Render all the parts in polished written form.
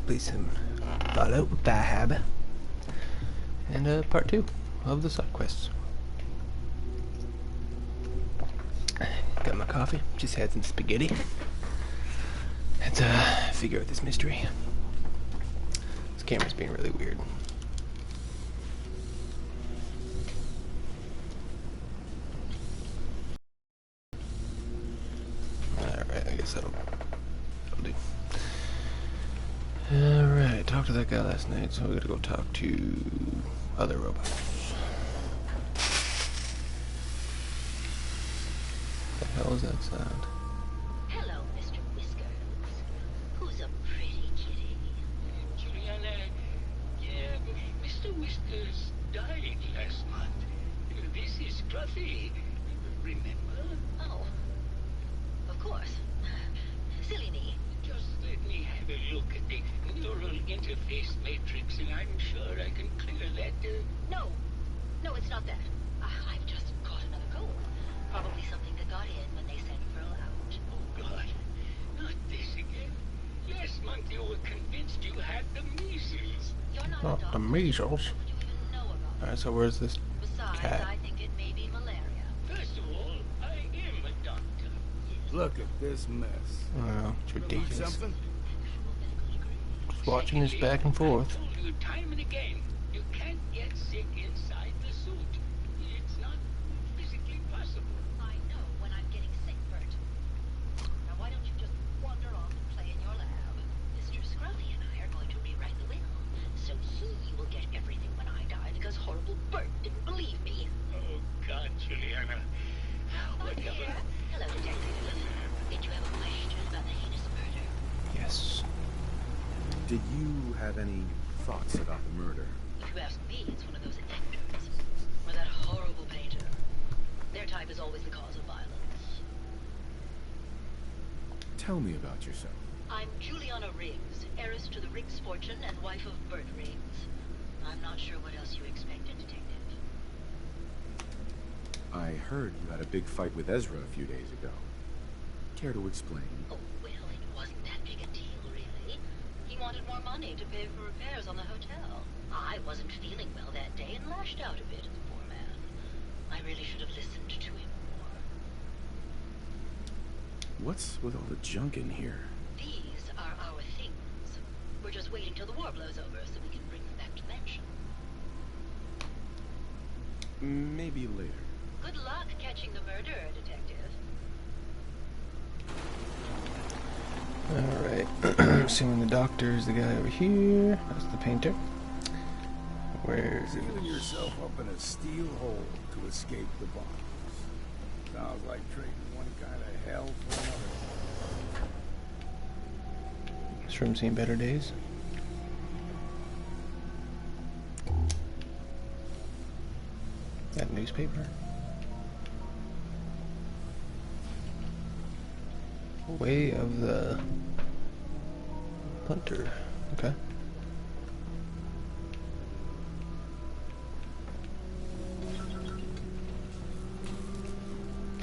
play some Fallout with Dihab. And part 2 of the side quests. Got my coffee, just had some spaghetti. Let's figure out this mystery. This camera's being really weird. Alright, I guess that'll do. Alright, talked to that guy last night, so we gotta go talk to other robots. What the hell is that sound? Hello, Mr. Whiskers. Who's a pretty kitty? Juliana, yeah, Mr. Whiskers died last month. This is Scruffy. Remember? Oh, of course. Silly me. Just let me have a look at the neural interface matrix, and I'm sure I can clear that. No, it's not that. I've just caught another cold. Probably something that got in when they sent Furl out. Oh, God. Not this again. Last month you were convinced you had the measles. You're not Oh, a doctor. the measles. What do you even know about Alright, so where's this Besides, cat? I think it may be malaria. First of all, I am a doctor. Look at this mess. Oh, it's Learn ridiculous. something? Just watching this back and forth. I told you time and again, you can't get sick inside the suit. It's not physically possible. I know when I'm getting sick, Bert. Now why don't you just wander off and play in your lab? Mr. Scruffy and I are going to rewrite the will, so he will get everything when I die because horrible Bert didn't believe me. Oh, God, Juliana. Whatever. Hello, detective. Did you have a question about the heinous murder? Yes. Did you have any thoughts about the murder? If you ask me, it's one of those actors. Or that horrible painter. Their type is always the cause of violence. Tell me about yourself. I'm Juliana Riggs, heiress to the Riggs fortune and wife of Bert Riggs. I'm not sure what else you expected, detective. I heard you had a big fight with Ezra a few days ago. Care to explain? Oh, well, it wasn't that big a deal, really. He wanted more money to pay for repairs on the hotel. I wasn't feeling well that day and lashed out a bit at the poor man. I really should have listened to him more. What's with all the junk in here? These are our things. We're just waiting till the war blows over so we can bring them back to Mansion. Maybe later. Good luck catching the murderer, detective. Alright. Assuming the doctor is the guy over here. That's the painter. Where is it? Sealing yourself up in a steel hole to escape the bombs. Sounds like trading one kind of hell for another. This room's seen better days. That newspaper. Way of the Hunter. Okay.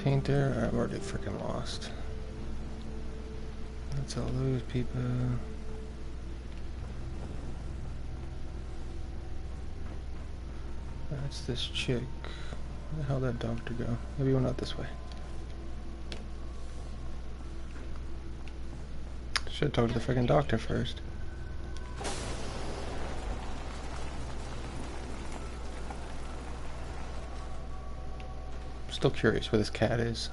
Painter. I'm already freaking lost. That's all those people. That's this chick. Where the hell did that doctor go? Maybe we went out this way. Should talk to the freaking doctor first. Still curious where this cat is.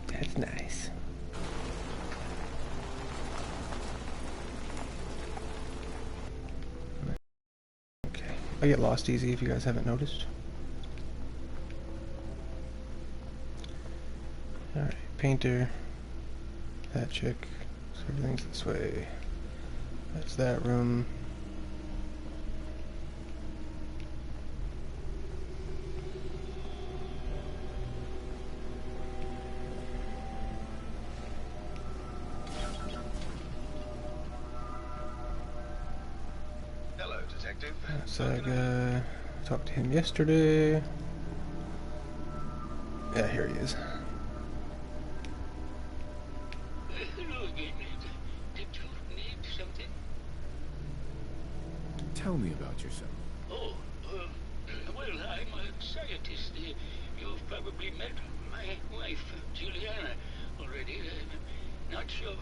That's nice. Okay. I get lost easy if you guys haven't noticed. Alright, painter. That chick. So everything's this way. That's that room. Hello, detective. That's that guy. Talked to him yesterday. Yeah, here he is. Tell me about yourself. Oh, well, I'm a scientist. You've probably met my wife, Juliana, already. Not sure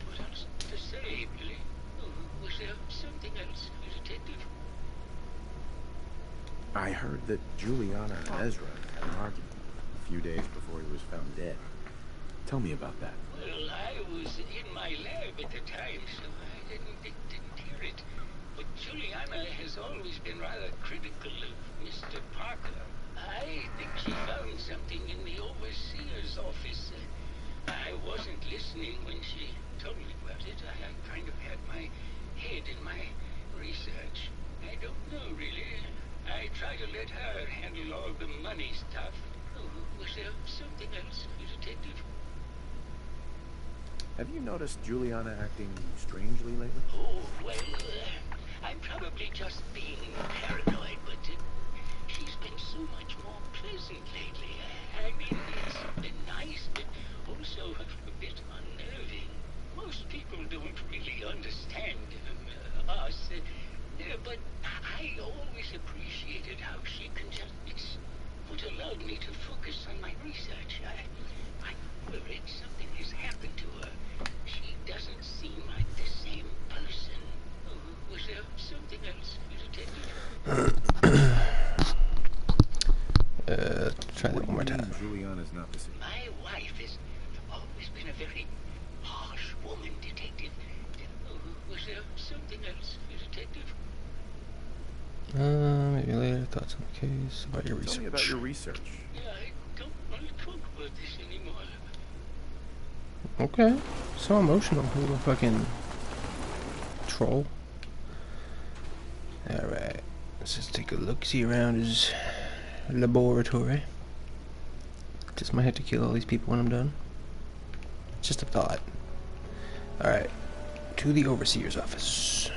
what else to say, really. Was there something else, Detective? I heard that Juliana and Ezra had an argument a few days before he was found dead. Tell me about that. Well, I was in my lab at the time, so I didn't hear it. But Juliana has always been rather critical of Mr. Parker. I think she found something in the overseer's office. I wasn't listening when she told me about it. I kind of had my head in my research. I don't know, really. I try to let her handle all the money stuff. Oh, was there something else, Detective? Have you noticed Juliana acting strangely lately? Oh, well, I'm probably just being paranoid, but she's been so much more pleasant lately. I mean, it's been nice, but also a bit unnerving. Most people don't really understand us, but I always appreciated how she can just... It's what allowed me to focus on my research. I'm worried something has happened to her. She doesn't seem like the same person. Oh, was there something else, Detective? Try that one more time. Juliana's not the same. My wife has always been a very harsh woman, Detective. Oh, was there something else, Detective? Maybe later. Thoughts on the case. About your research. Tell me about your research. Yeah, I don't want to talk about this anymore. Okay. So emotional. Little fucking troll. Alright. Let's just take a look-see around his laboratory. Just might have to kill all these people when I'm done. Just a thought. Alright. To the overseer's office.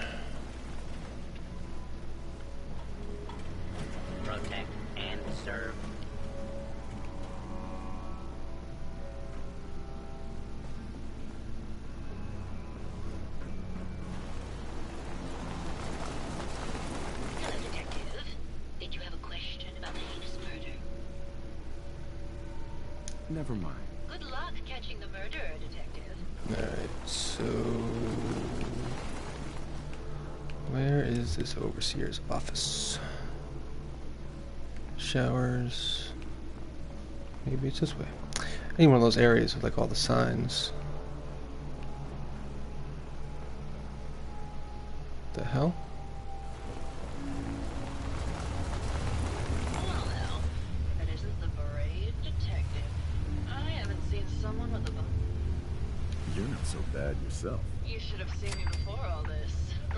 Protect and serve. Hello, Detective. Did you have a question about the heinous murder? Never mind. Good luck catching the murderer, Detective. Alright, so... where is this overseer's office? Showers... maybe it's this way. I need one of those areas with like all the signs. The hell? Well, now, if it isn't the berated detective. I haven't seen someone with a... You're not so bad yourself. You should have seen me before all this.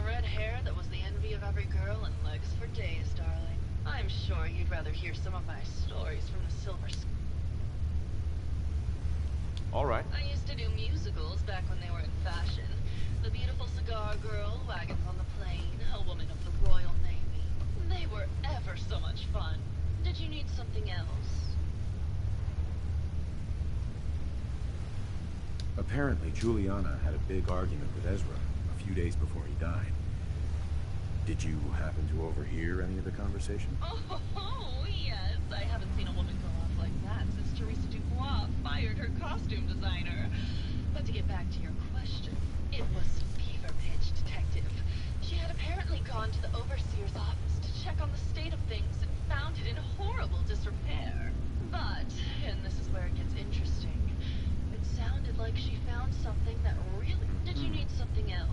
Red hair that was the envy of every girl and legs for days, darling. I'm sure you'd rather hear some of my stories from the Silver Screen. All right. I used to do musicals back when they were in fashion. The Beautiful Cigar Girl, Wagons on the Plain, A Woman of the Royal Navy. They were ever so much fun. Did you need something else? Apparently, Juliana had a big argument with Ezra a few days before he died. Did you happen to overhear any of the conversation? Oh, yes. I haven't seen a woman go off like that since Teresa Dubois fired her costume designer. But to get back to your question, it was fever pitch, Detective. She had apparently gone to the overseer's office to check on the state of things and found it in horrible disrepair. But, and this is where it gets interesting, it sounded like she found something that really... Did you need something else?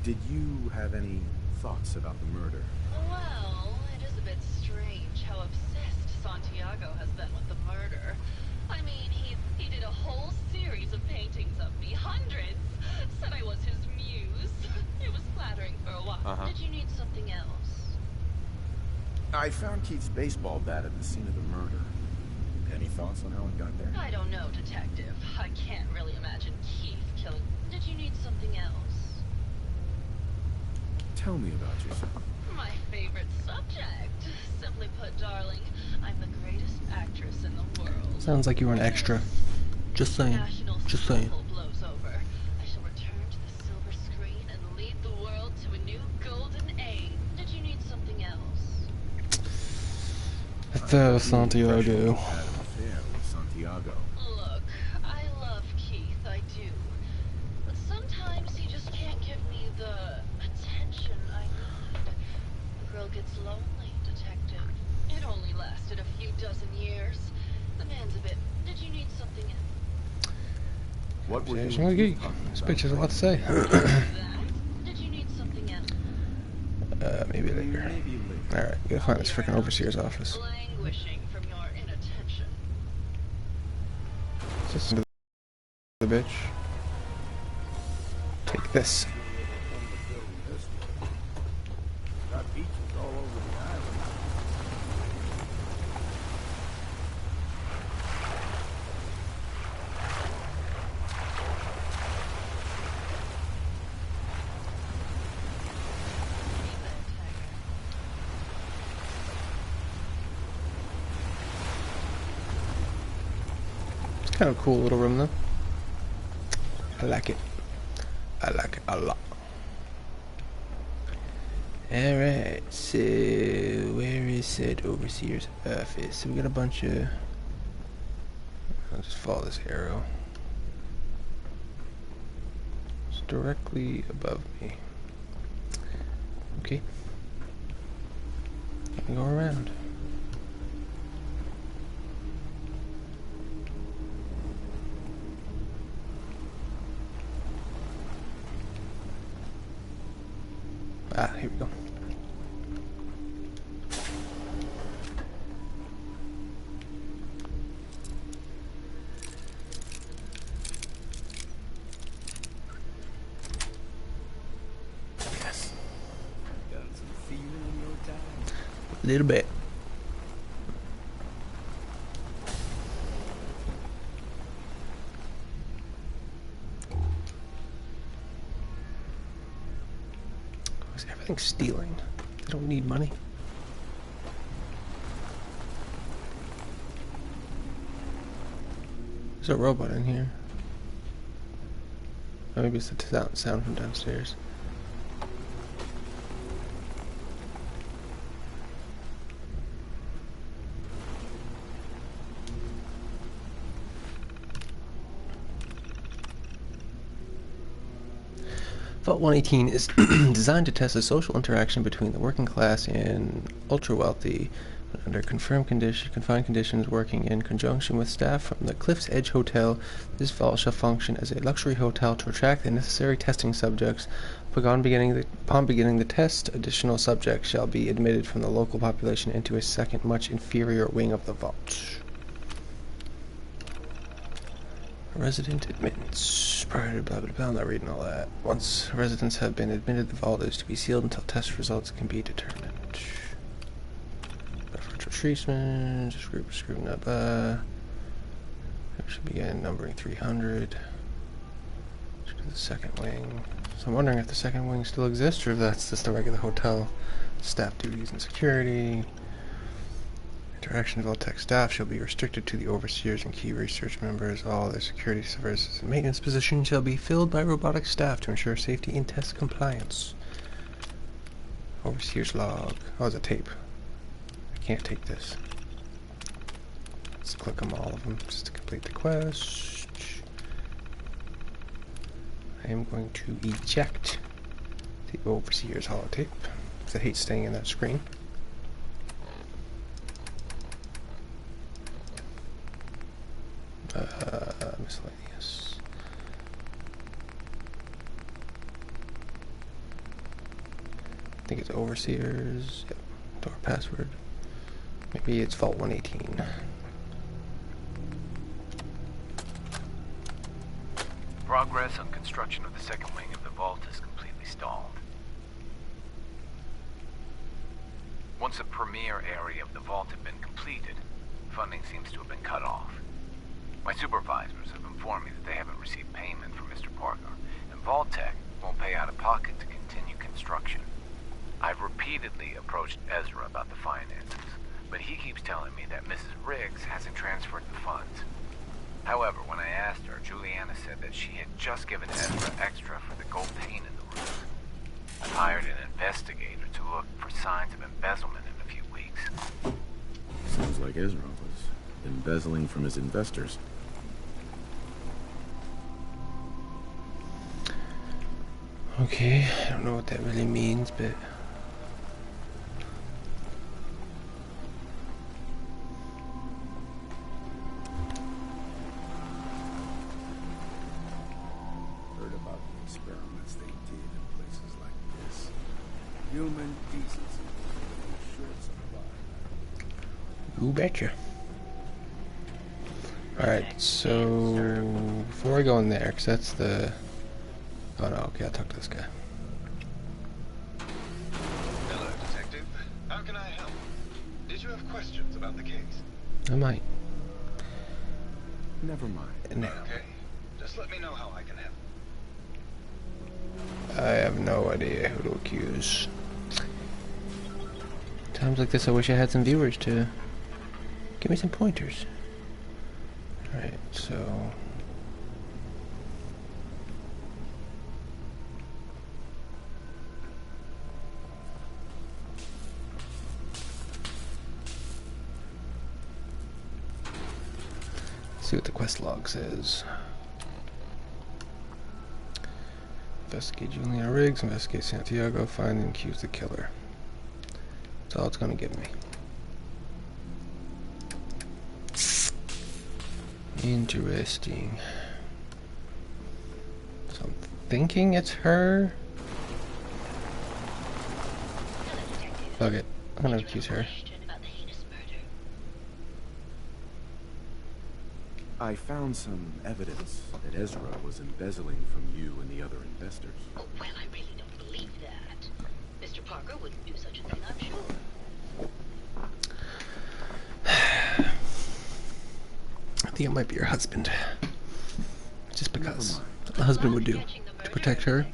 Did you have any thoughts about the murder? Well, it is a bit strange how obsessed Santiago has been with the murder. I mean, he did a whole series of paintings of me, hundreds. Said I was his muse. It was flattering for a while. Did you need something else? I found Keith's baseball bat at the scene of the murder. Any thoughts on how it got there? I don't know, Detective. I can't really imagine Keith killing... Did you need something else? Tell me about yourself. My favorite subject. Simply put, darling, I'm the greatest actress in the world. Sounds like you were an extra. Just saying. National Just saying. snowball blows over. I shall return to the Silver There, Santiago. Had an affair with Santiago. Look, I love Keith, I do. But sometimes he just can't give me the attention I need. The girl gets lonely, Detective. It only lasted a few dozen years. The man's a bit... Did you need something in? What were you This and Keith bitch has a lot to say. That? Did you need something in? Maybe later. Alright, gotta find this freaking overseer's office. Languishing from your inattention. Listen to the bitch. Take this. Got beaches all over the island. It's kind of a cool little room though. I like it. I like it a lot. Alright, so where is said overseer's office? So we got a bunch of... I'll just follow this arrow. It's directly above me. Okay. Let me go around. Ah, here we go. Yes. Got some feeling in your time. A little bit. Everything's stealing. They don't need money. There's a robot in here. Or maybe it's the sound from downstairs. Vault 118 is designed to test the social interaction between the working class and ultra-wealthy. Under confined conditions, working in conjunction with staff from the Cliff's Edge Hotel, this vault shall function as a luxury hotel to attract the necessary testing subjects. Upon beginning the test, additional subjects shall be admitted from the local population into a second, much inferior wing of the vault. Resident admittance. Prior to blah blah blah, I'm not reading all that. Once residents have been admitted, the vault is to be sealed until test results can be determined. Referential treatment, group screwing up. Should begin numbering 300. Let's do the second wing. So I'm wondering if the second wing still exists or if that's just the regular hotel staff duties and security. Interaction of all tech staff shall be restricted to the overseers and key research members. All their security services and maintenance positions shall be filled by robotic staff to ensure safety and test compliance. Overseer's log. Oh, it's a tape. I can't take this. Let's click on all of them just to complete the quest. I am going to eject the overseer's holotape because I hate staying in that screen. Miscellaneous. I think it's overseers. Yep. Door password. Maybe it's Vault 118. Progress on construction of the second wing of the vault is completely stalled. Once the premier area of the vault had been completed, funding seems to have been cut off. My supervisors have informed me that they haven't received payment from Mr. Parker, and Vault-Tec won't pay out of pocket to continue construction. I've repeatedly approached Ezra about the finances, but he keeps telling me that Mrs. Riggs hasn't transferred the funds. However, when I asked her, Juliana said that she had just given Ezra extra for the gold paint in the roof. I've hired an investigator to look for signs of embezzlement in a few weeks. Seems like Ezra was embezzling from his investors. Okay, I don't know what that really means, but... Heard about the experiments they did in places like this. Human decency was in short supply. You betcha. Alright, so... before I go in there, because that's the... oh no, okay, I'll talk to this guy. Hello, Detective. How can I help? Did you have questions about the case? I might. Never mind. No. Okay. Just let me know how I can help. I have no idea who to accuse. Times like this, I wish I had some viewers to give me some pointers. Alright, so... see what the quest log says. Investigate Juliana Riggs, investigate Santiago, find and accuse the killer. That's all it's gonna give me. Interesting. So I'm thinking it's her. Fuck it. I'm gonna accuse her. I found some evidence that Ezra was embezzling from you and the other investors. Oh, well, I really don't believe that. Mr. Parker wouldn't do such a thing, I'm sure. I think it might be her husband. Just because. The husband would do. To protect her.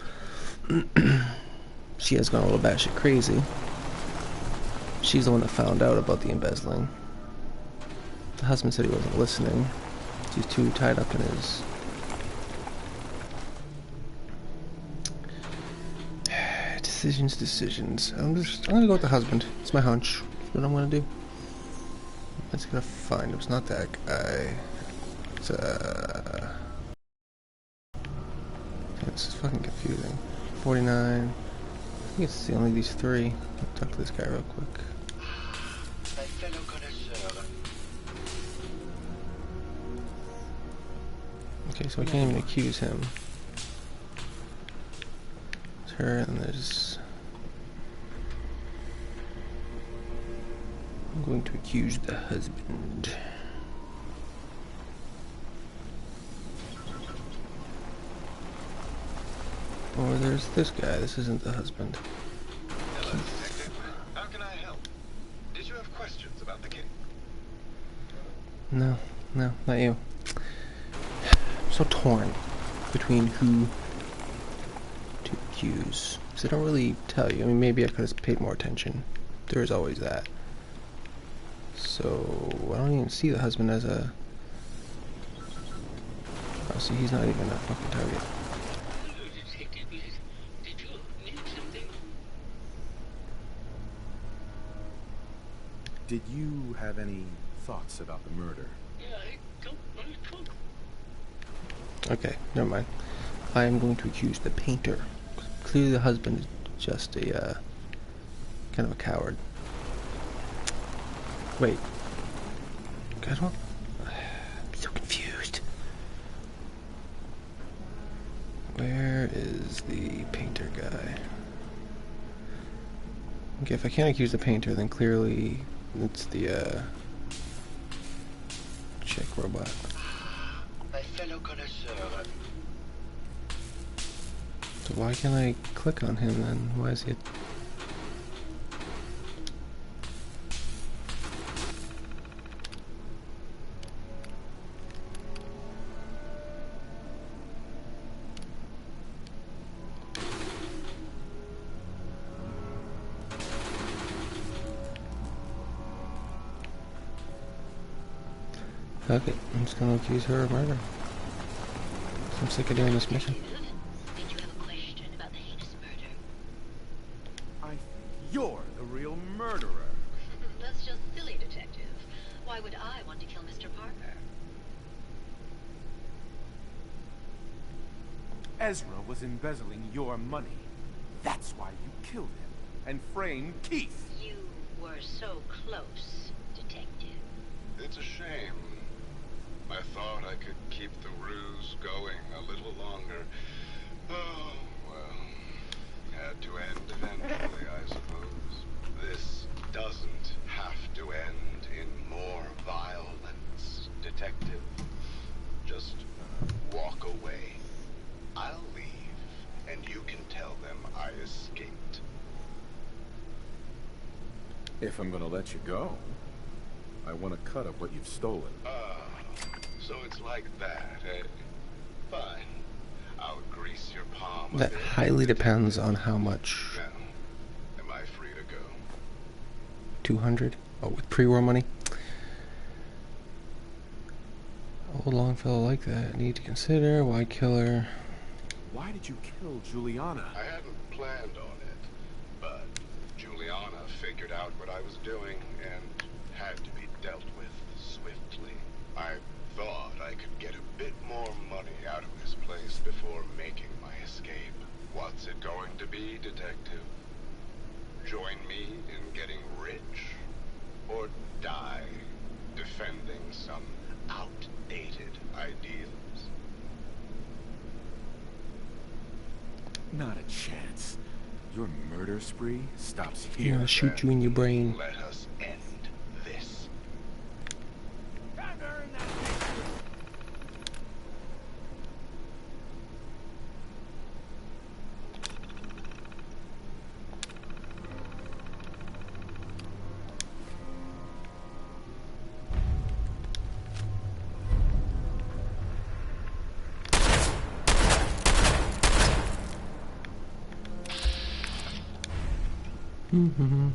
She has gone a little batshit crazy. She's the one that found out about the embezzling. The husband said he wasn't listening. He's too tied up in his... decisions. I'm gonna go with the husband. It's my hunch. That's what I'm gonna do. I'm just gonna find him. It's not that guy. It's this is fucking confusing. 49. I think it's only these three. I'll talk to this guy real quick. My fellow connoisseur. Okay, so I can't even accuse him. It's her, and there's... I'm going to accuse the husband. Or there's this guy. This isn't the husband. Hello, Detective. How can I help? Did you have questions about the case? No, not you. I'm so torn between who to accuse. Because they don't really tell you. I mean, maybe I could have paid more attention. There is always that. So, I don't even see the husband as a... oh, see, he's not even a fucking target. Did you need something? Did you have any thoughts about the murder? Yeah, I don't want to talk. Okay, never mind. I am going to accuse the painter. Clearly the husband is just a, kind of a coward. Wait. I don't... I'm so confused. Where is the painter guy? Okay, if I can't accuse the painter, then clearly it's the, check robot. My fellow connoisseur. So why can't I click on him then? Why is he... Fuck it, I'm just gonna accuse her of murder. I'm sick of doing this mission. Did you have a question about the heinous murder? I think you're the real murderer. That's just silly, Detective. Why would I want to kill Mr. Parker? Ezra was embezzling your money. That's why you killed him and framed Keith. You were so close, Detective. It's a shame. I thought I could keep the ruse going a little longer. Oh, well. Had to end eventually, I suppose. This doesn't have to end in more violence, Detective. Just walk away. I'll leave, and you can tell them I escaped. If I'm gonna let you go, I want a cut of what you've stolen. So it's like that, eh? Fine. I'll grease your palm. That highly depends on how much. Now, am I free to go? 200? Oh, with pre-war money? Old Longfellow like that. Need to consider. Why kill her? Why did you kill Juliana? I hadn't planned on it, but Juliana figured out what I was doing and had to be dealt with swiftly. I thought I could get a bit more money out of this place before making my escape. What's it going to be, Detective? Join me in getting rich? Or die defending some outdated ideals? Not a chance. Your murder spree stops I'm here. gonna shoot you in your brain. Let us end this.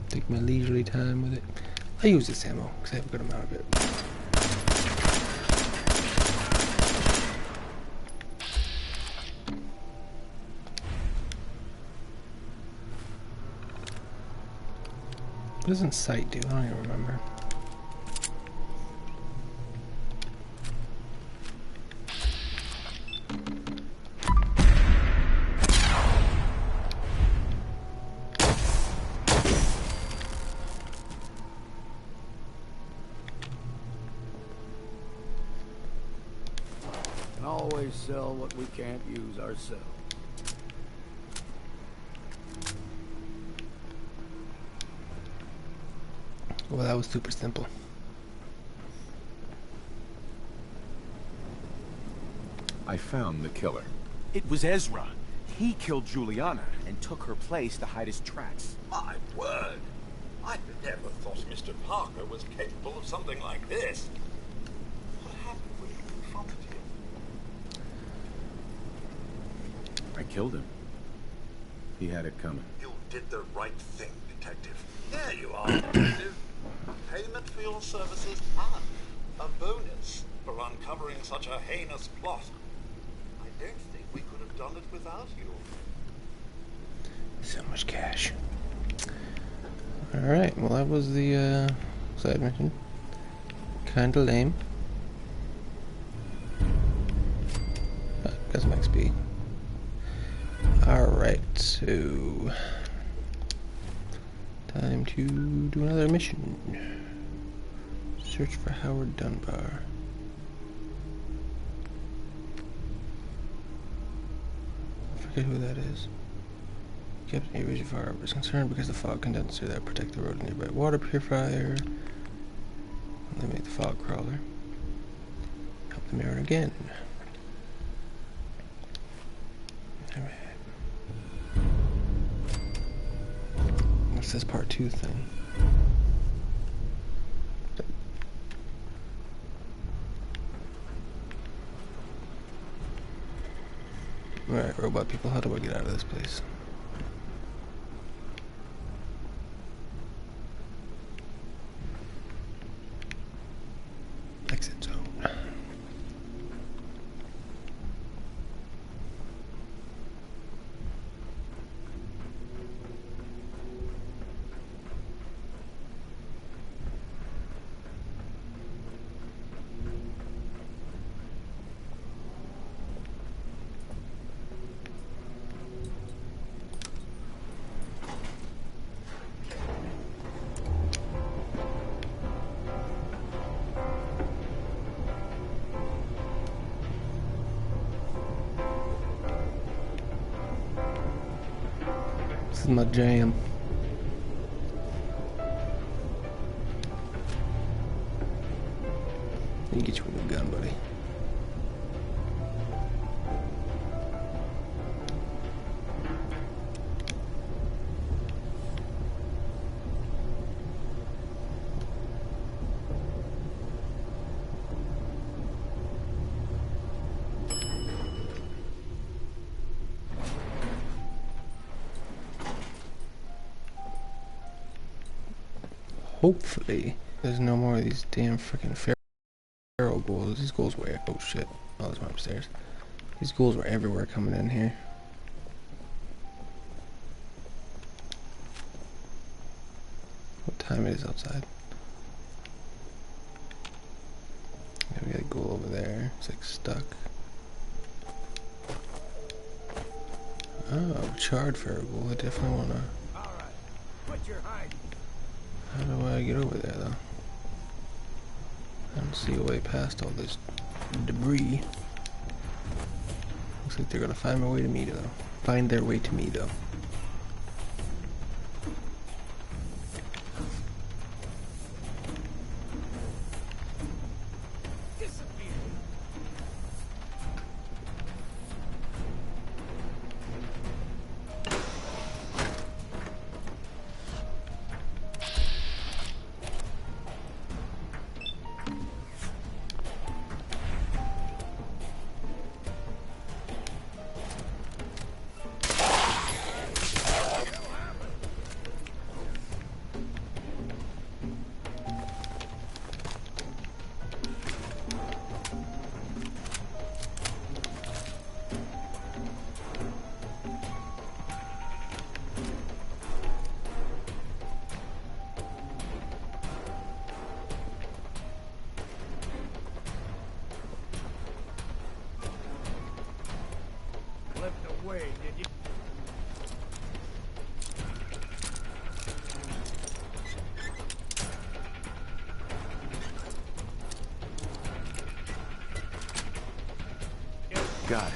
Take my leisurely time with it. I use this ammo because I have a good amount of it. What doesn't sight do? I don't even remember. And always sell what we can't use ourselves. Well, that was super simple. I found the killer. It was Ezra. He killed Juliana and took her place to hide his tracks. My word! I never thought Mr. Parker was capable of something like this. What happened when you confronted him? I killed him. He had it coming. You did the right thing, Detective. There you are, Detective. A payment for your services and a bonus for uncovering such a heinous plot. I don't think we could have done it without you. So much cash. Alright, well that was the side mission. Kinda lame. Got some XP. Alright, so time to do another mission. Search for Howard Dunbar. I forget who that is. Captain Aviation Fire was concerned because the fog condenser that protect the road nearby water purifier. Eliminate the fog crawler. Help the mirror again. Alright. What's this part 2 thing? Alright, robot people, how do I get out of this place? Exit zone. is my jam. Let me get you a new gun, buddy. Hopefully, there's no more of these damn freaking feral ghouls. These ghouls were... Oh shit. Oh, there's one upstairs. These ghouls were everywhere coming in here. What time it is outside? Yeah, we got a ghoul over there. It's like stuck. Oh, charred feral ghoul. I definitely wanna... Alright, put your hide. How do I get over there, though? I don't see a way past all this debris. Looks like they're gonna find their way to me, though. Find their way to me, though. Got it.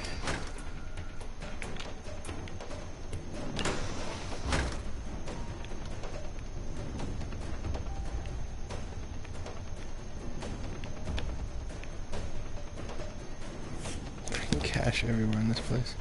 Freaking cash everywhere in this place.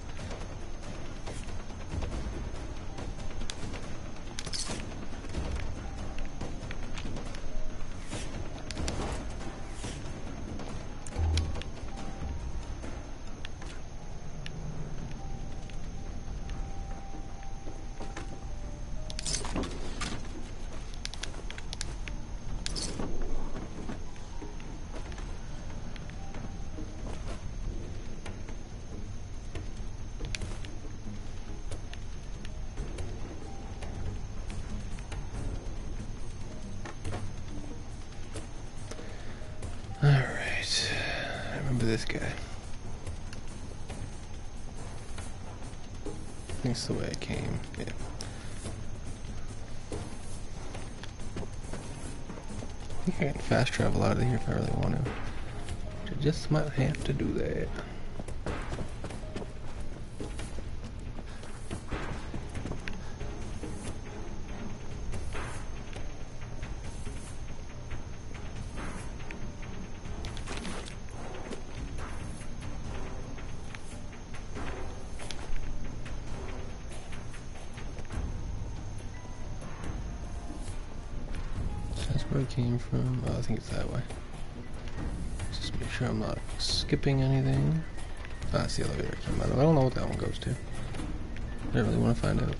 Alright, I remember this guy. I think it's the way I came, yeah. I think I can fast travel out of here if I really want to. I just might have to do that. Where I came from. Oh, I think it's that way. Just make sure I'm not skipping anything. Ah, that's the elevator I came out of. I don't know what that one goes to. I don't really want to find out.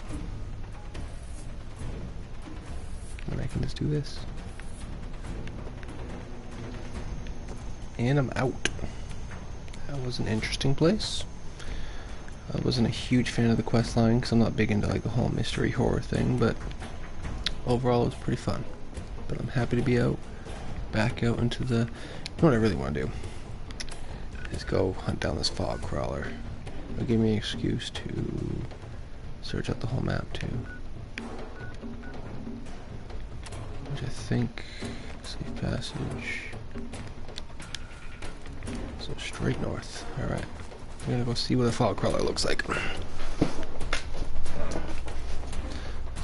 And I can just do this. And I'm out. That was an interesting place. I wasn't a huge fan of the quest line because I'm not big into like the whole mystery horror thing, but overall it was pretty fun. But I'm happy to be out, back out into the... You know what I really want to do? Is go hunt down this fog crawler. It'll give me an excuse to search out the whole map too. Which I think... Safe passage... So straight north. Alright. I'm gonna go see what a fog crawler looks like.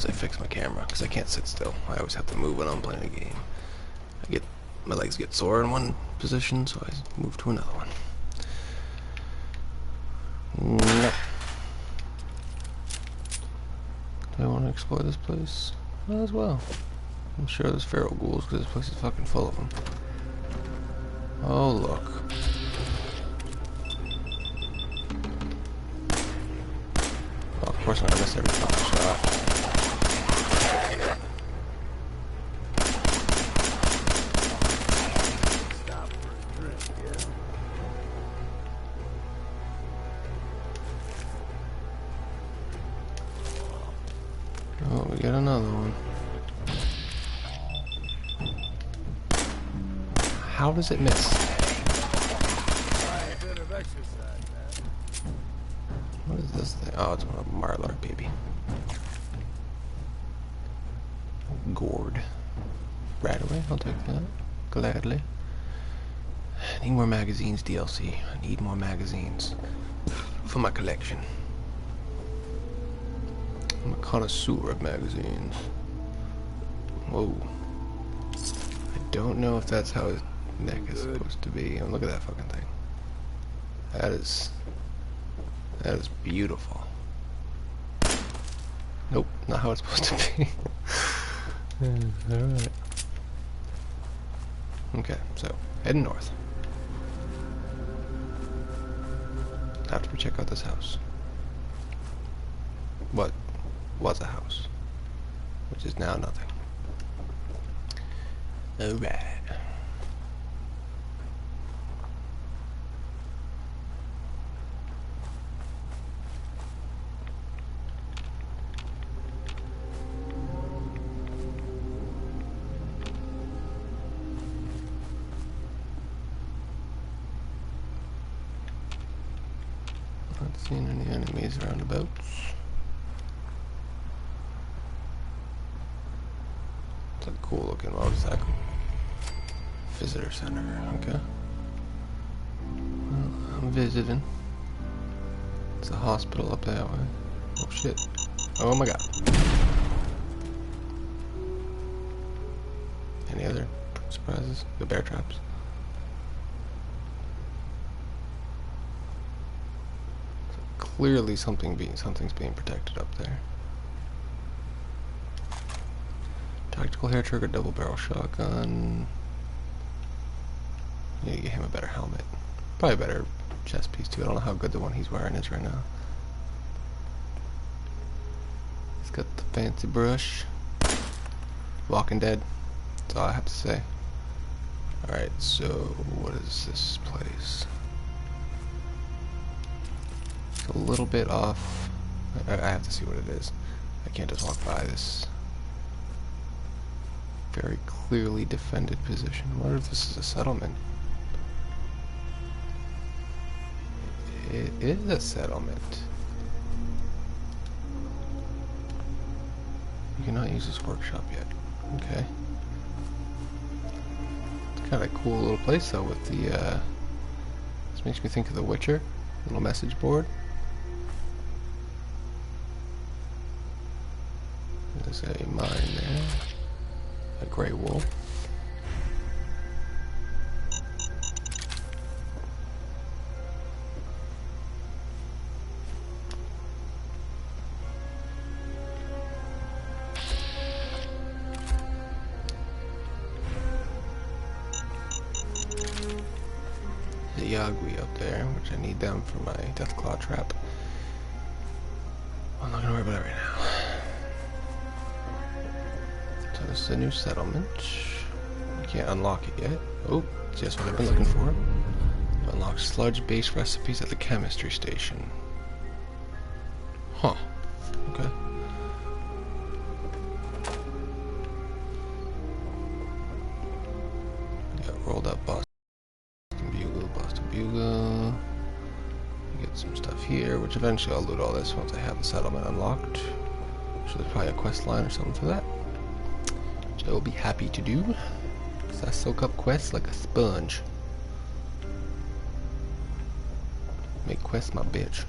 I fix my camera, because I can't sit still. I always have to move when I'm playing a game. My legs get sore in one position, so I move to another one. No. Do I want to explore this place? Might as well. I'm sure there's feral ghouls, because this place is fucking full of them. Oh, look. Oh, of course I'm gonna miss every fucking shot. Oh, we got another one. How does it miss? What is this thing? Oh, it's one of Marlar, baby. Gourd. Right away, I'll take that. Gladly. I need more magazines, DLC. I need more magazines for my collection. I'm a connoisseur of magazines. Whoa. I don't know if that's how his neck is supposed to be. Oh, look at that fucking thing. That is beautiful. Nope, not how it's supposed to be. Alright. Okay, so, heading north. After we check out this house. What was a house, which is now nothing. Alright. Not seeing any enemies roundabouts. It's a cool looking motorcycle. Visitor center, okay. Well, I'm visiting. It's a hospital up that way. Oh shit. Oh my god. Any other surprises? The bear traps. So clearly something's being protected up there. Tactical hair trigger, double barrel shotgun. Yeah, get him a better helmet. Probably a better chest piece too. I don't know how good the one he's wearing is right now. He's got the fancy brush. Walking Dead. That's all I have to say. Alright, so what is this place? It's a little bit off. I have to see what it is. I can't just walk by this very clearly defended position. I wonder if this is a settlement. It is a settlement. You cannot use this workshop yet. Okay. It's kind of a cool little place though with the, this makes me think of The Witcher. Little message board. There's a mine there. A grey wolf. The Yagui up there, which I need them for my Deathclaw trap. I'm not gonna worry about it right now. So this is a new settlement. You can't unlock it yet. Oh, it's just what I've been looking for. Unlock sludge-based recipes at the chemistry station. Huh. Okay. Got rolled up Boston Bugle. Get some stuff here, which eventually I'll loot all this once I have the settlement unlocked. So there's probably a quest line or something for that. Which I will be happy to do. Because I soak up quests like a sponge. Make quests my bitch.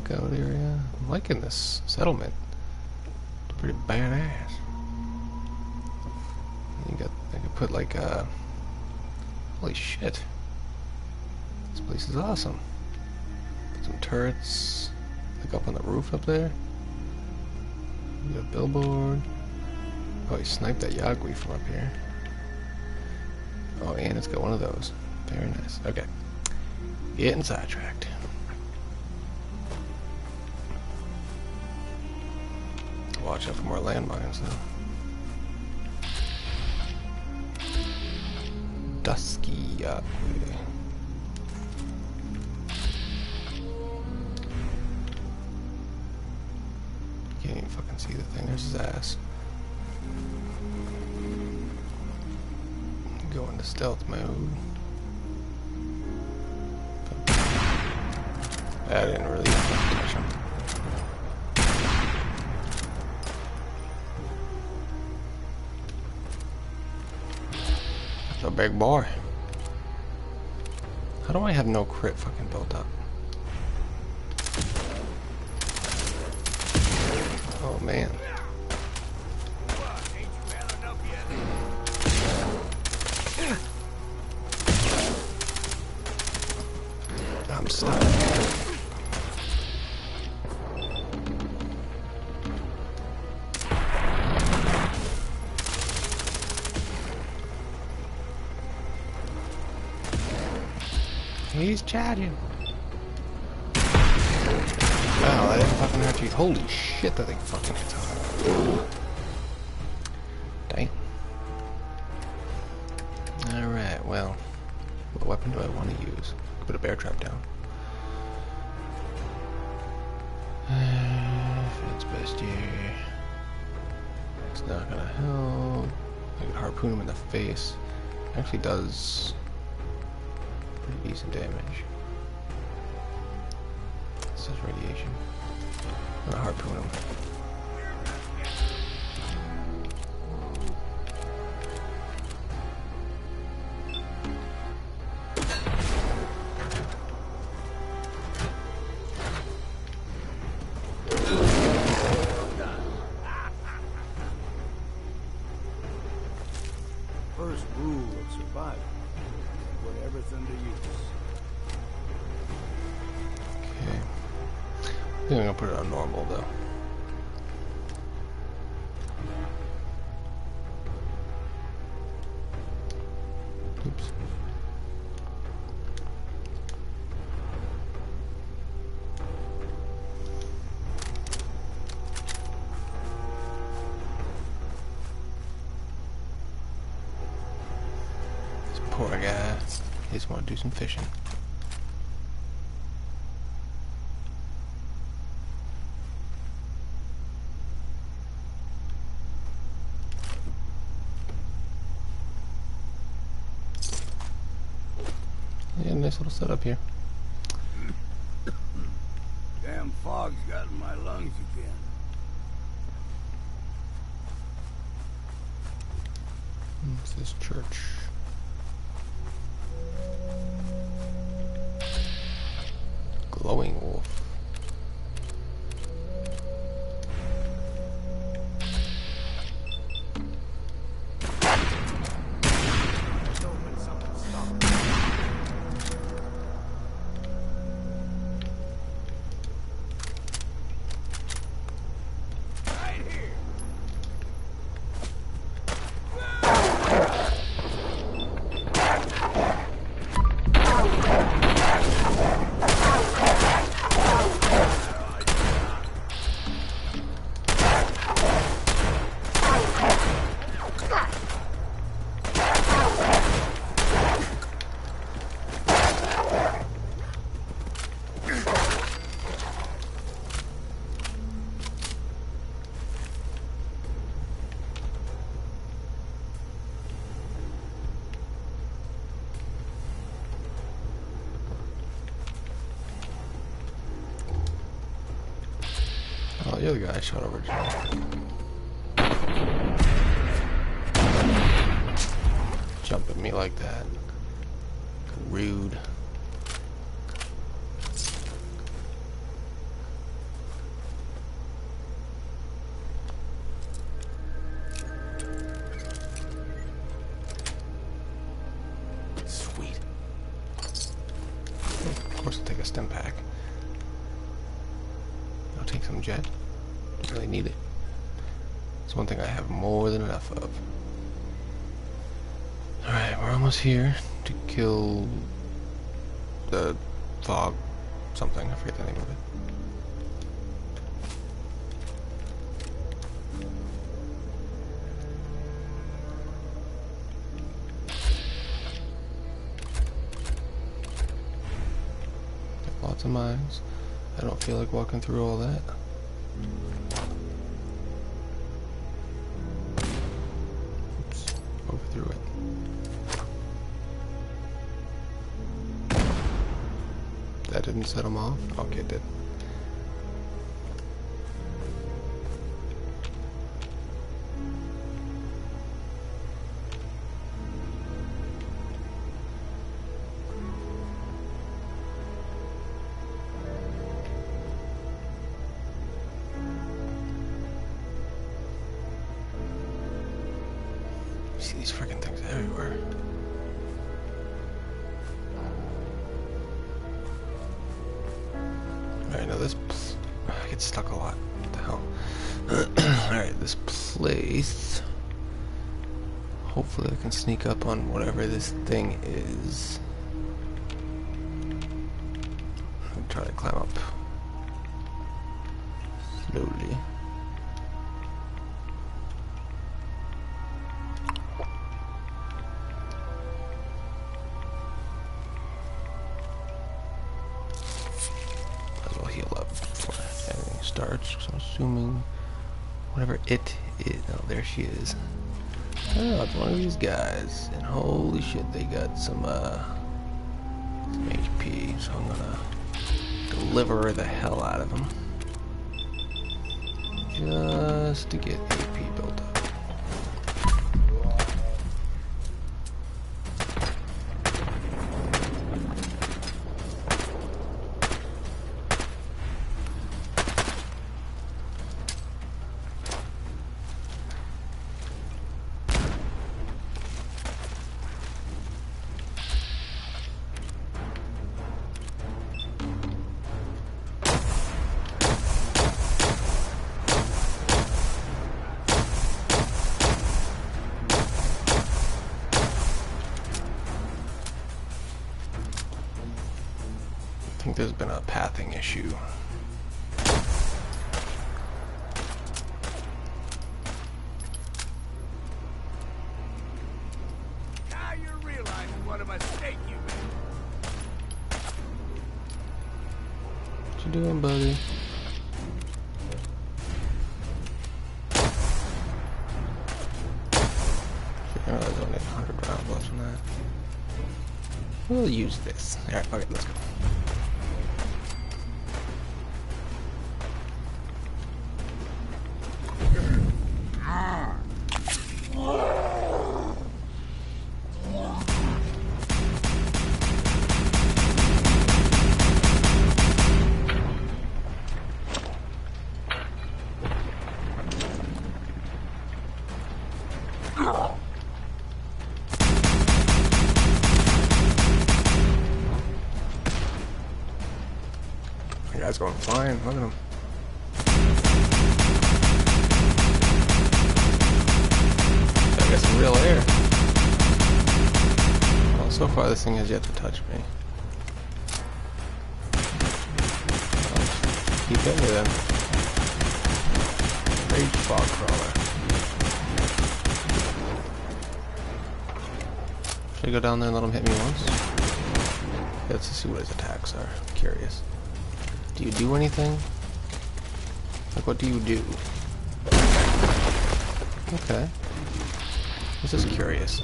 lookout area. I'm liking this settlement. It's pretty badass. You got, I could put like holy shit. This place is awesome. Put some turrets, like up on the roof up there. You got a billboard. Oh, he sniped that Yagui from up here. Oh, and it's got one of those. Very nice. Okay. Getting sidetracked. Watch out for more landmines, though. Dusky Yagui. Can't even fucking see the thing. There's his ass. Go into stealth mode. I didn't really touch him. That's a big boy. How do I have no crit fucking built up? Oh man. I'm stuck. He's chatting. Wow, that didn't fucking hurt you. Holy shit, that thing fucking hits hard. Dang. Alright, well. What weapon do I want to use? Put a bear trap down. That's best here. It's not gonna help. I could harpoon him in the face. Actually does pretty decent damage. This is radiation. I'm gonna harpoon him. First rule of survival: put everything to use. Okay. I think I'm gonna put it on normal though. Oops. This poor guy. He just want to do some fishing. Yeah, nice little setup here. Damn fog's got in my lungs again. What's this church? Glowing wolf. Oh, the other guy shot over Joe. Jump at me like that. Rude. I'll take some jet. Really need it. It's one thing I have more than enough of. Alright, we're almost here to kill the fog something. I forget the name of it. Lots of mines. I don't feel like walking through all that. Oops, overthrew it. That didn't set them off? Okay, it did. See these freaking things everywhere. Alright, now this... I get stuck a lot. What the hell? Alright, this place... Hopefully I can sneak up on whatever this thing is. I'll try to climb up. Slowly. Starts, so I'm assuming whatever it is. Oh, there she is. Oh, it's one of these guys, and holy shit, they got some HP. So I'm gonna deliver the hell out of them just to get AP built up. I think there's been a pathing issue. Now you're realizing what a mistake you made. What you doing, buddy? I realize I only have 100 rounds left on that. We'll use this. Alright, okay, let's go. The guy's going flying. Look at him. I got some real air. Well, so far this thing has yet to touch me. I'll keep hitting me then. Rage fog crawler. Should I go down there and let him hit me once? Let's see what his attacks are. I'm curious. Do you do anything? Like, what do you do? Okay. This is curious.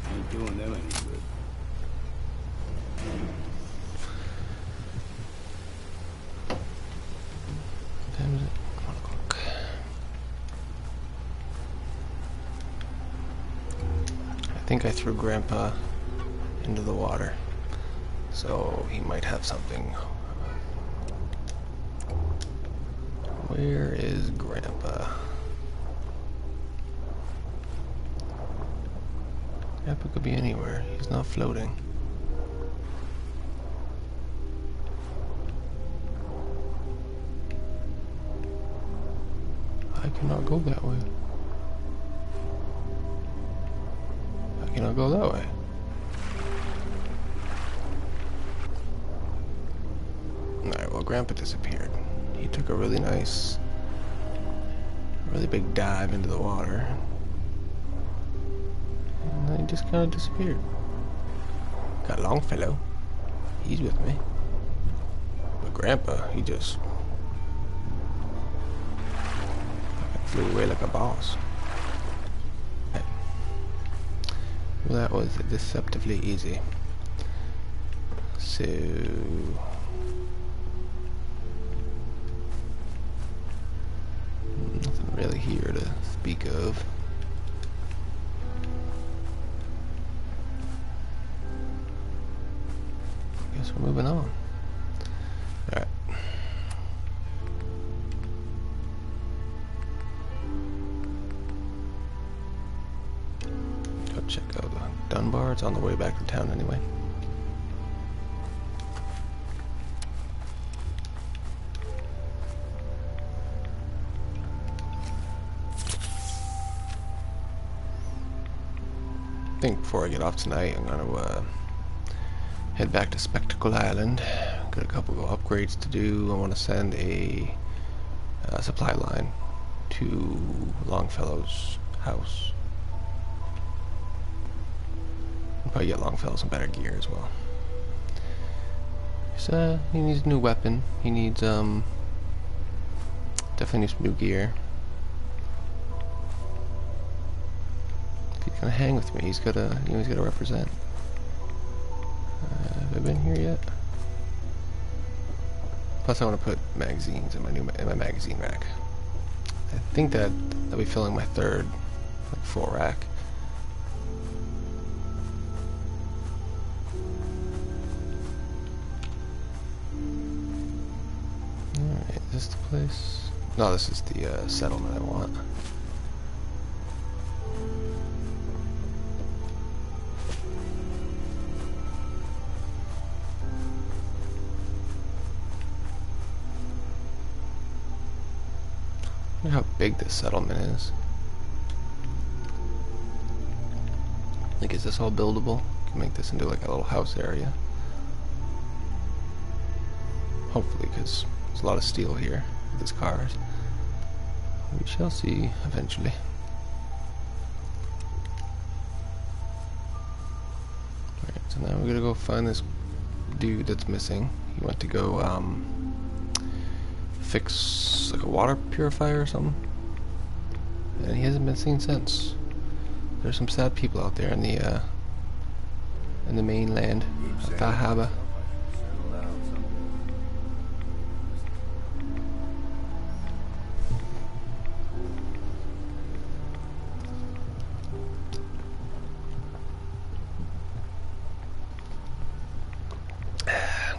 Ain't doing them any good. Time is it? 1 o'clock. I think I threw Grandpa into the water, so he might have something. Where is Grandpa? Grandpa could be anywhere. He's not floating. I cannot go that way. I cannot go that way. Alright, well, Grandpa disappeared. He took a really big dive into the water. And then he just kind of disappeared. Got Longfellow. He's with me. But Grandpa, he just flew away like a boss. Okay. Well, that was deceptively easy. So... nothing really here to speak of. Guess we're moving on. Alright. Go check out Dunbar. It's on the way back to town anyway. I think before I get off tonight, I'm gonna head back to Spectacle Island. Got a couple of upgrades to do. I want to send a supply line to Longfellow's house. I'll probably get Longfellow some better gear as well. So he needs a new weapon. He needs definitely needs some new gear. He's gonna hang with me. He's gotta, he's gotta represent. Have I been here yet? Plus, I want to put magazines in my my magazine rack. I think that'll be filling my third, like, full rack. Alright, is this the place? No, this is the settlement I want. Look how big this settlement is. Like, is this all buildable? Can make this into like a little house area. Hopefully, because there's a lot of steel here with these cars. We shall see eventually. Alright, so now we're gonna go find this dude that's missing. He went to go fix like a water purifier or something, and he hasn't been seen since. There's some sad people out there in the mainland of Valhalla.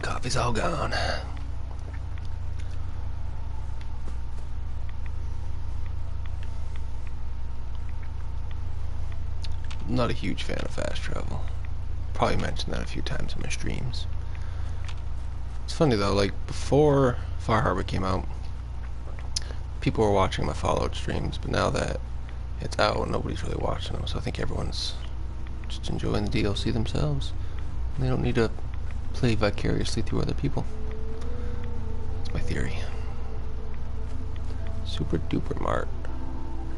Coffee's all gone. I'm not a huge fan of fast travel. Probably mentioned that a few times in my streams. It's funny though, like before Far Harbor came out, people were watching my Fallout streams, but now that it's out, nobody's really watching them, so I think everyone's just enjoying the DLC themselves. They don't need to play vicariously through other people. That's my theory. Super Duper Mart.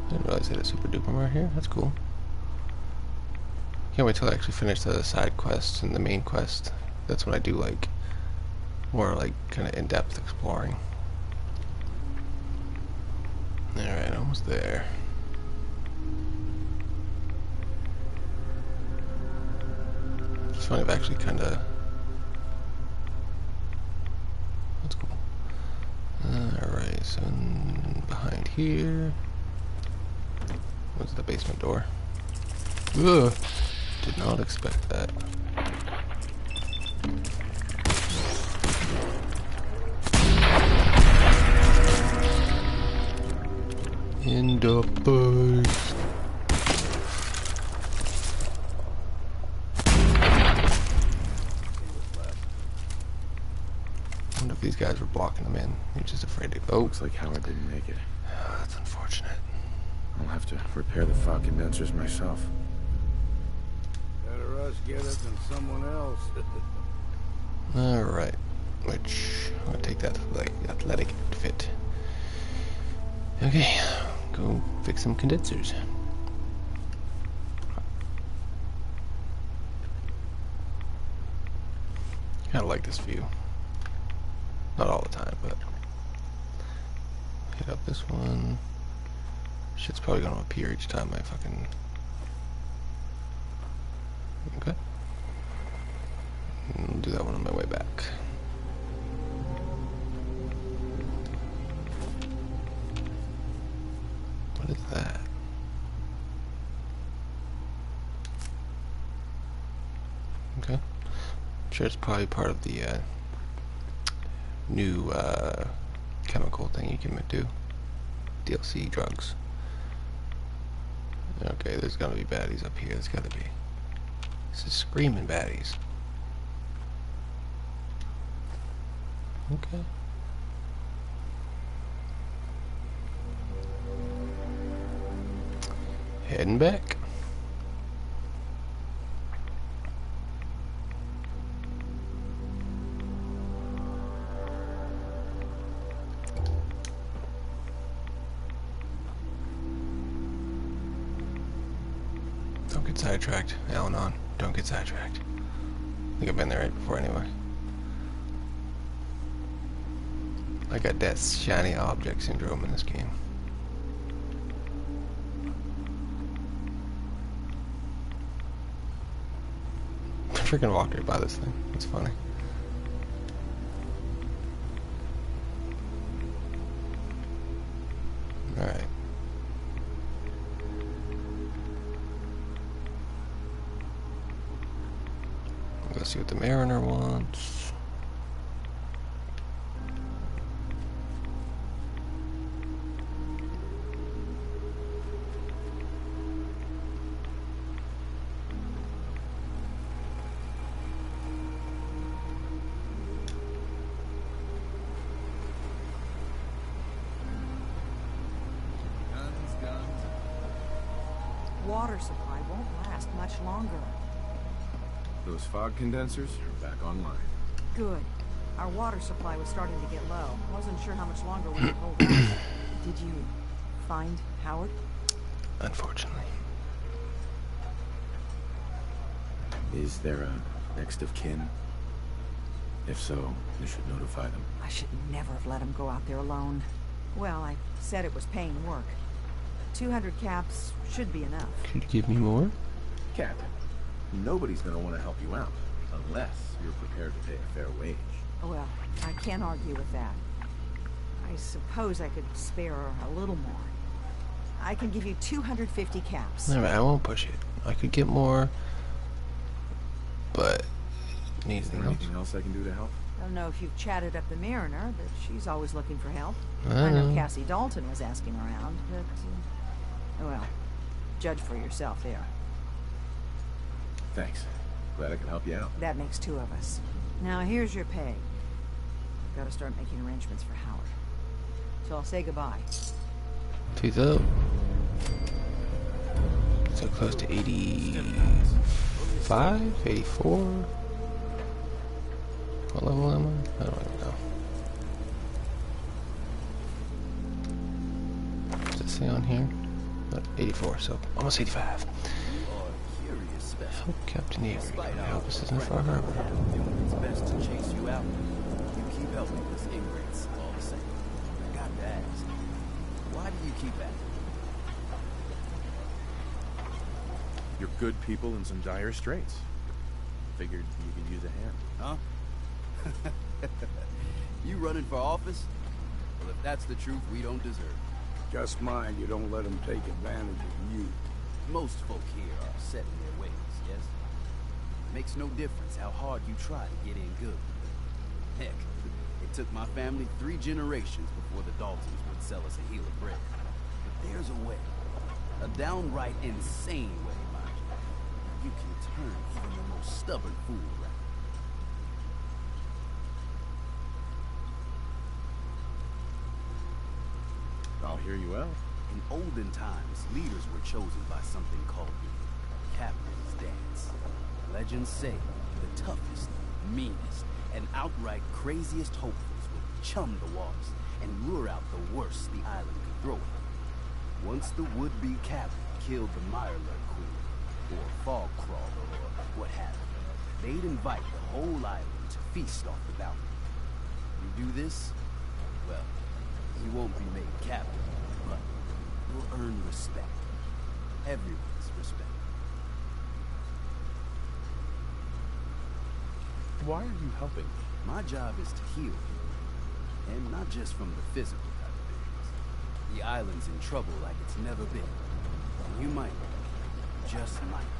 I didn't realize they had a Super Duper Mart here. That's cool. Can't wait till I actually finish the side quests and the main quest. That's when I do like more like kind of in-depth exploring. Alright, almost there. It's funny, I've actually kind of... That's cool. Alright, so behind here... What's the basement door? Ugh! Did not expect that. In the base. guys were blocking him in. He was just afraid to go. Looks like Howard didn't make it. That's unfortunate. I'll have to repair the fog condensers myself. Better us get it than someone else. Alright. Which, I'll take that like athletic fit. Okay, go fix some condensers. Kinda like this view. Not all the time, but hit up this one. Shit's probably gonna appear each time I fucking... Okay. I'll do that one on my way back. What is that? Okay. I'm sure it's probably part of the new chemical thing you can do. DLC drugs. Okay, there's gotta be baddies up here. There's gotta be. This is screaming baddies. Okay. Heading back. Don't get sidetracked. Al-Anon. Don't get sidetracked. I think I've been there right before anyway. I got that shiny object syndrome in this game. I freaking walked right by this thing. It's funny. Alright. Let's see what the Mariner wants. Water supply won't last much longer. Those fog condensers are back online. Good. Our water supply was starting to get low. Wasn't sure how much longer we could hold out. Did you find Howard? Unfortunately. Is there a next of kin? If so, you should notify them. I should never have let him go out there alone. Well, I said it was paying work. 200 caps should be enough. Could you give me more? Captain, nobody's gonna want to help you out unless you're prepared to pay a fair wage. Well, I can't argue with that. I suppose I could spare a little more. I can give you 250 caps. Alright, I won't push it. I could get more, but Is there anything else I can do to help? I don't know if you've chatted up the Mariner, but she's always looking for help. I I know know. Cassie Dalton was asking around, but, well, judge for yourself there. Thanks. Glad I could help you out. That makes two of us. Now, here's your pay. I've got to start making arrangements for Howard. So I'll say goodbye. Peace out. So close to 85, 84. What level am I? I don't even know. Does it say on here? 84, so almost 85. Help Captain Avery. Help us isn't far harbor. Doing its best to chase you out. You keep helping us ingrates all the same. I got to ask, why do you keep at it? You're good people in some dire straits. Figured you could use a hand. Huh? You running for office? Well, if that's the truth, we don't deserve it. Just mind you don't let them take advantage of you. Most folk here are set in their ways, yes? Makes no difference how hard you try to get in good. Heck, it took my family 3 generations before the Daltons would sell us a heel of bread. But there's a way. A downright insane way, mind you. You can turn even the most stubborn fool around. I'll hear you out. In olden times, leaders were chosen by something called the Captain's Dance. Legends say the toughest, meanest, and outright craziest hopefuls would chum the waters and lure out the worst the island could throw it. Once the would-be captain killed the Mirelurk Queen, or Fog Crawler, or what have you, they'd invite the whole island to feast off the bounty. You do this, well, you won't be made captain, but you'll earn respect. Everyone's respect. Why are you helping me? My job is to heal you, and not just from the physical type of things. The island's in trouble like it's never been, and you might, just might,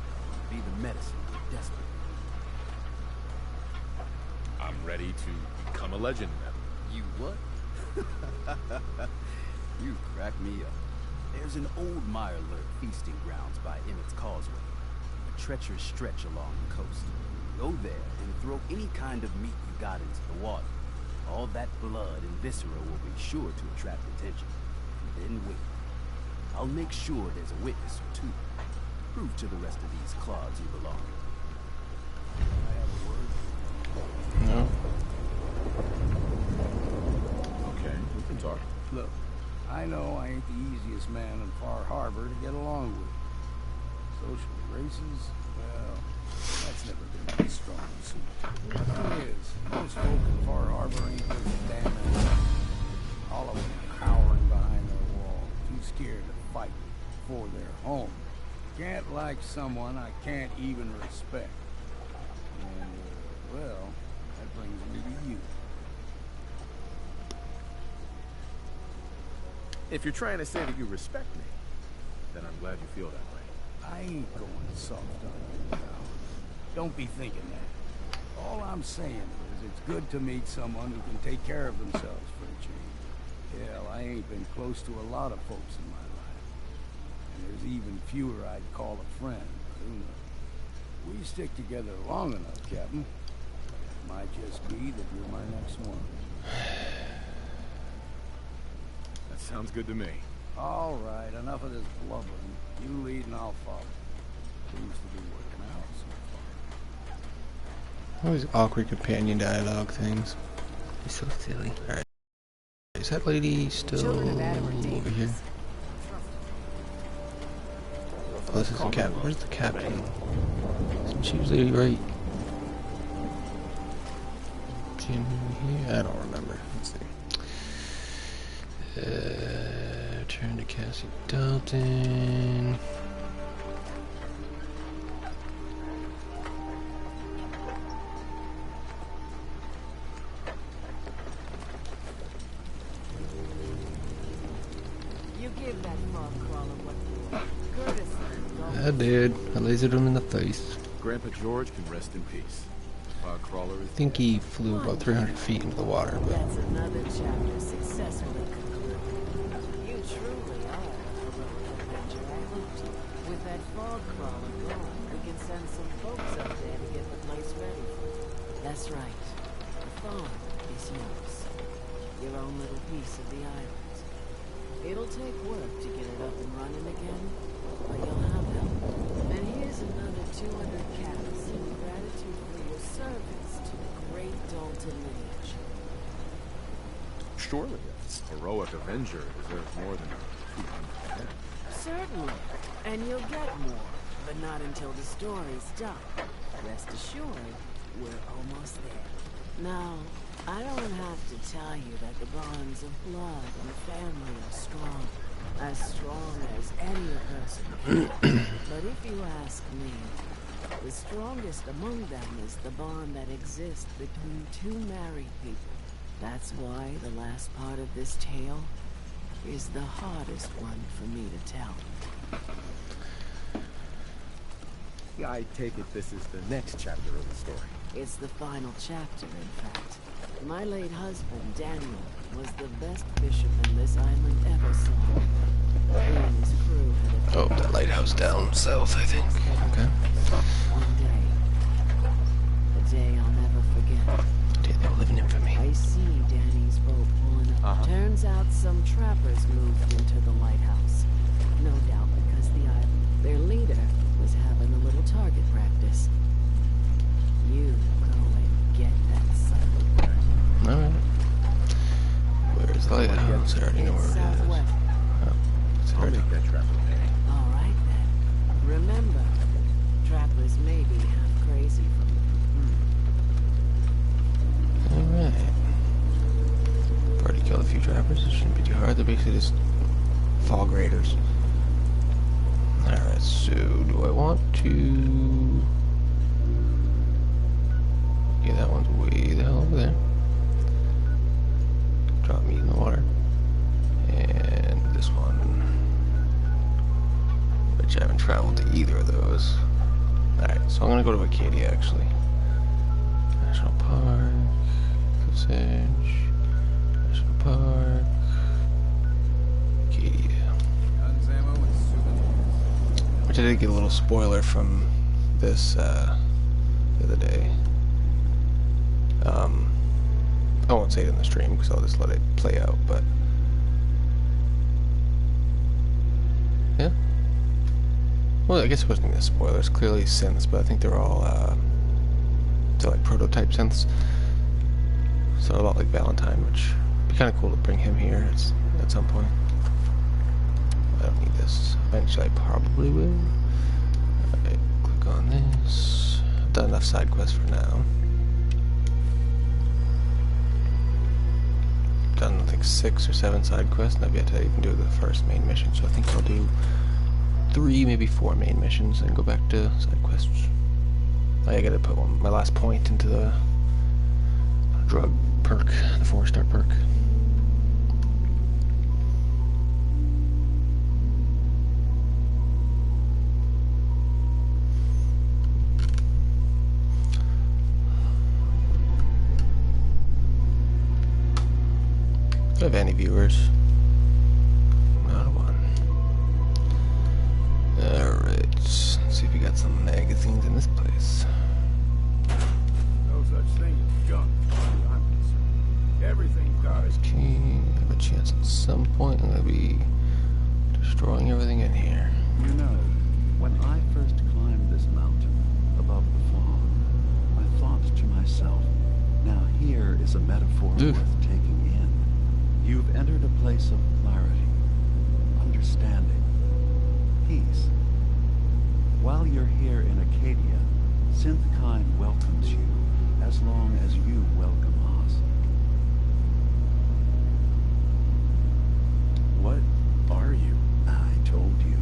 be the medicine you're desperate. I'm ready to become a legend now. You what? You crack me up. There's an old Mirelurk feasting grounds by Emmett's Causeway, a treacherous stretch along the coast. Go there and throw any kind of meat you got into the water. All that blood and viscera will be sure to attract attention. And then wait. I'll make sure there's a witness or two. Prove to the rest of these clods you belong. I have a word? No. Okay, we can talk. Look, I know I ain't the easiest man in Far Harbor to get along with. Social graces, well, that's never been my strong suit. The thing is, most folk in Far Harbor ain't worth a damn anything. All of them cowering behind their wall, too scared to fight for their home. Can't like someone I can't even respect. And, well, that brings me to you. If you're trying to say that you respect me, then I'm glad you feel that way. I ain't going soft on you now. Don't be thinking that. All I'm saying is it's good to meet someone who can take care of themselves for a change. Hell, I ain't been close to a lot of folks in my life. And there's even fewer I'd call a friend. But who knows? We stick together long enough, Captain. It might just be that you're my next one. That sounds good to me. All right, enough of this blubbering. You lead and I'll follow. Seems to be working out so far. All these awkward companion dialogue things. He's so silly. Alright. Is that lady still over here? Oh, this is the captain. Where's the captain? Isn't she usually right? Is she in here? I don't remember. Let's see. Turn to Cassie Dalton. You give that fog crawler what courtesy. I did. I lasered him in the face. Grandpa George can rest in peace. Fog crawler is... I think he flew about 300 feet into the water, but... That's another chapter successfully concluded. You truly are a heroic adventure, I hope. With that fog crawler gone, we can send some folks up there to get the place ready. That's right. The farm is yours. Your own little piece of the island. It'll take work to get it up and running again, but you'll have help. And here's another 200 cats in gratitude for your service to the great Dalton lineage. Surely a heroic avenger deserves more than 200 head. Certainly. And you'll get more, but not until the story's done. Rest assured, we're almost there. Now, I don't have to tell you that the bonds of blood and family are strong as any person. But if you ask me, the strongest among them is the bond that exists between two married people. That's why the last part of this tale is the hardest one for me to tell. I take it this is the next chapter of the story. It's the final chapter, in fact. My late husband, Daniel, was the best fisherman this island ever saw. He and his crew had a... Oh, that lighthouse down south, I think. Okay. One day. A day I'll never forget. Day they were living in for me. I see Danny's boat pulling up. Turns out some trappers moved into enter the lighthouse. No doubt because their leader was having a little target practice. You go and get that son. Alright. Where's the lighthouse? I already know where it is. Southwest. Oh, it's I'll right make that trapper pay. All right then. Remember, trappers may be half crazy from Alright. I've already killed a few trappers. It shouldn't be too hard. They're basically just fog raiders. Alright, so do I want to... Okay, that one's way the hell over there. Drop me in the water. And this one, which I haven't traveled to either of those. Alright, so I'm gonna go to Acadia actually. National Park, Cliffs Edge, National Park, Acadia. Guns, ammo, and souvenirs. Which I did get a little spoiler from this the other day. I won't say it in the stream because I'll just let it play out, but yeah. Well, I guess it wasn't even a spoiler. It's clearly synths, but I think they're all they're like prototype synths. So a lot like Valentine, which would be kind of cool to bring him here at some point. I don't need this. Eventually, I probably will. Alright, click on this. I've done enough side quests for now. Done, I think 6 or 7 side quests, and I've yet to even do the first main mission, so I think I'll do 3, maybe 4 main missions and go back to side quests. I gotta put my last point into the drug perk, the 4-star perk. Do I have any viewers? Not one. Alright, let's see if we got some magazines in this place. No such thing as junk, as far as I'm concerned. Everything's got its Okay, I have a chance at some point I'm gonna be destroying everything in here. You know, when I first climbed this mountain above the fog, I thought to myself, now here is a metaphor worth taking in. You've entered a place of clarity, understanding, peace. While you're here in Acadia, Synthkind welcomes you as long as you welcome us. What are you? I told you.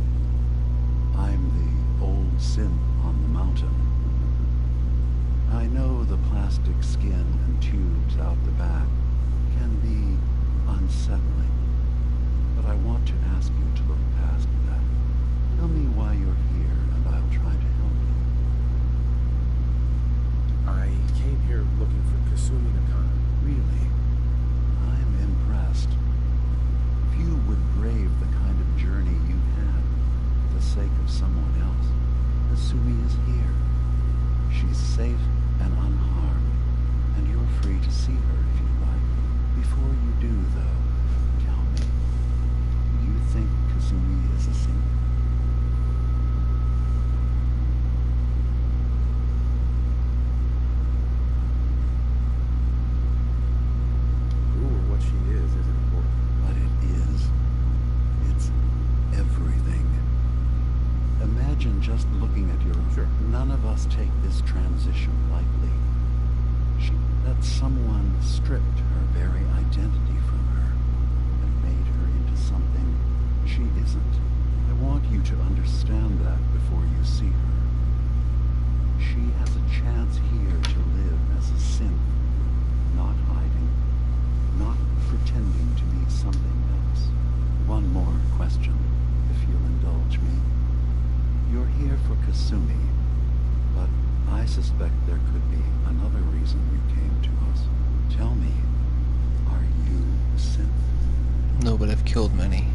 I'm the old synth on the mountain. I know the plastic skin and tubes out the back can be unsettling, but I want to ask you to look past that. Tell me why you're here, and I'll try to help you. I came here looking for Kasumi Nakano. Really? I'm impressed. Few would brave the kind of journey you had for the sake of someone else. Kasumi is here. She's safe and unharmed, and you're free to see her if you like. Before you do, though, tell me, do you think Kasumi is a synth? Who or what she is isn't important. But it is. It's everything. Imagine just looking at your... Sure. None of us take this transition lightly. That someone stripped her very identity from her and made her into something she isn't. I want you to understand that before you see her. She has a chance here to live as a synth, not hiding, not pretending to be something else. One more question, if you'll indulge me. You're here for Kasumi, but I suspect there could be another reason you came to us. Tell me, are you a synth? No, but I've killed many.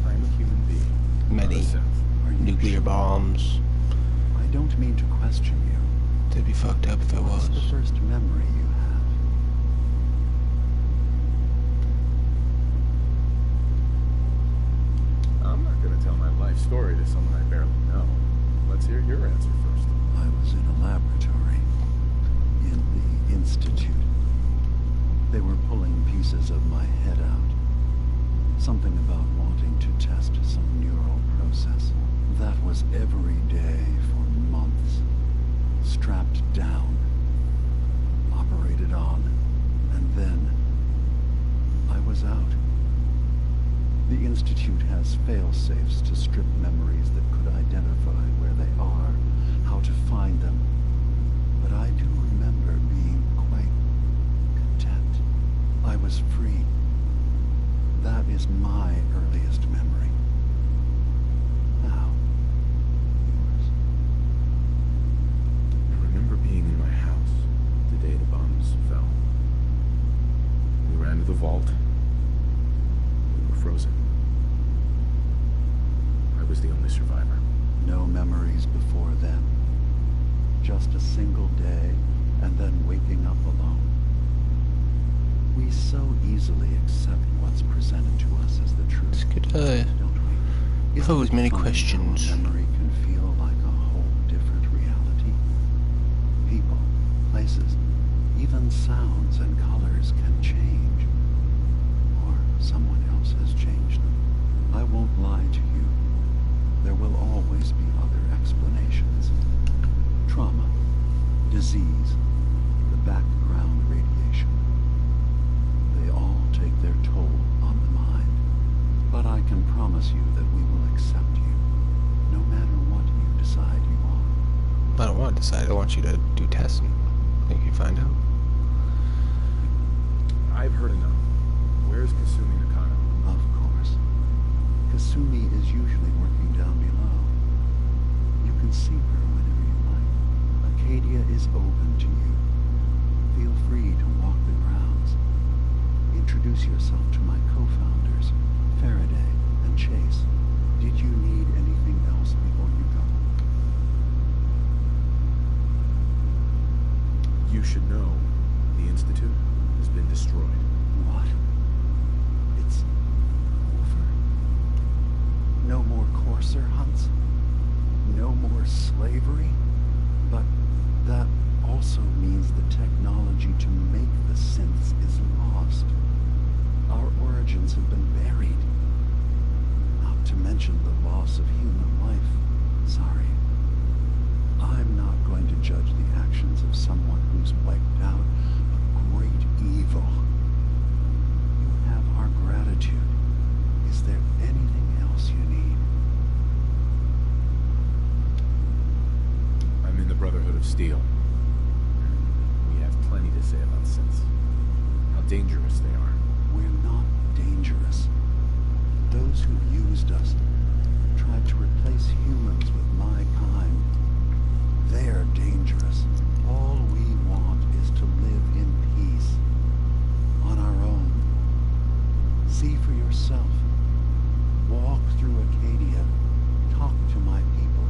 I'm a human being. Many. Not a synth. Are you Nuclear sure? bombs. I don't mean to question you. They'd be fucked up if I was. What's the first memory you have? pieces of my head out. Something about wanting to test some neural process. That was every day for months. Strapped down, operated on, and then I was out. The Institute has fail-safes to strip memories that could identify where they are, how to find them. But I do remember being quite content. I was free. That is my earliest memory. Now, yours. I remember being in my house the day the bombs fell. We ran to the vault. We were frozen. I was the only survivor. No memories before then. Just a single day, and then waking up alone. We so easily accept what's presented to us as the truth. This could don't we? pose many questions. Memory can feel like a whole different reality. People, places, even sounds and colors can change. Or someone else has changed them. I won't lie to you. There will always be other explanations. Trauma, disease, the background radiation. They all take their toll on the mind. But I can promise you that we will accept you, no matter what you decide you want. I don't want to decide. I want you to do tests and think you find out. I've heard enough. Where's Kasumi Nakano? Of course. Kasumi is usually working down below. You can see her whenever you like. Acadia is open to you. Feel free to walk the grounds. Introduce yourself to my co-founders, Faraday and Chase. Did you need anything else before you go? You should know the Institute has been destroyed. What? It's over? No more courser hunts? No more slavery? But that also means the technology to make the synths is lost. Our origins have been buried. Not to mention the loss of human life. Sorry. I'm not going to judge the actions of someone who's wiped out a great evil. You have our gratitude. Is there anything else you need? I'm in the Brotherhood of Steel. We have plenty to say about synths. How dangerous they are. We're not dangerous. Those who used us tried to replace humans with my kind. They're dangerous. All we want is to live in peace. On our own. See for yourself. Walk through Acadia. Talk to my people.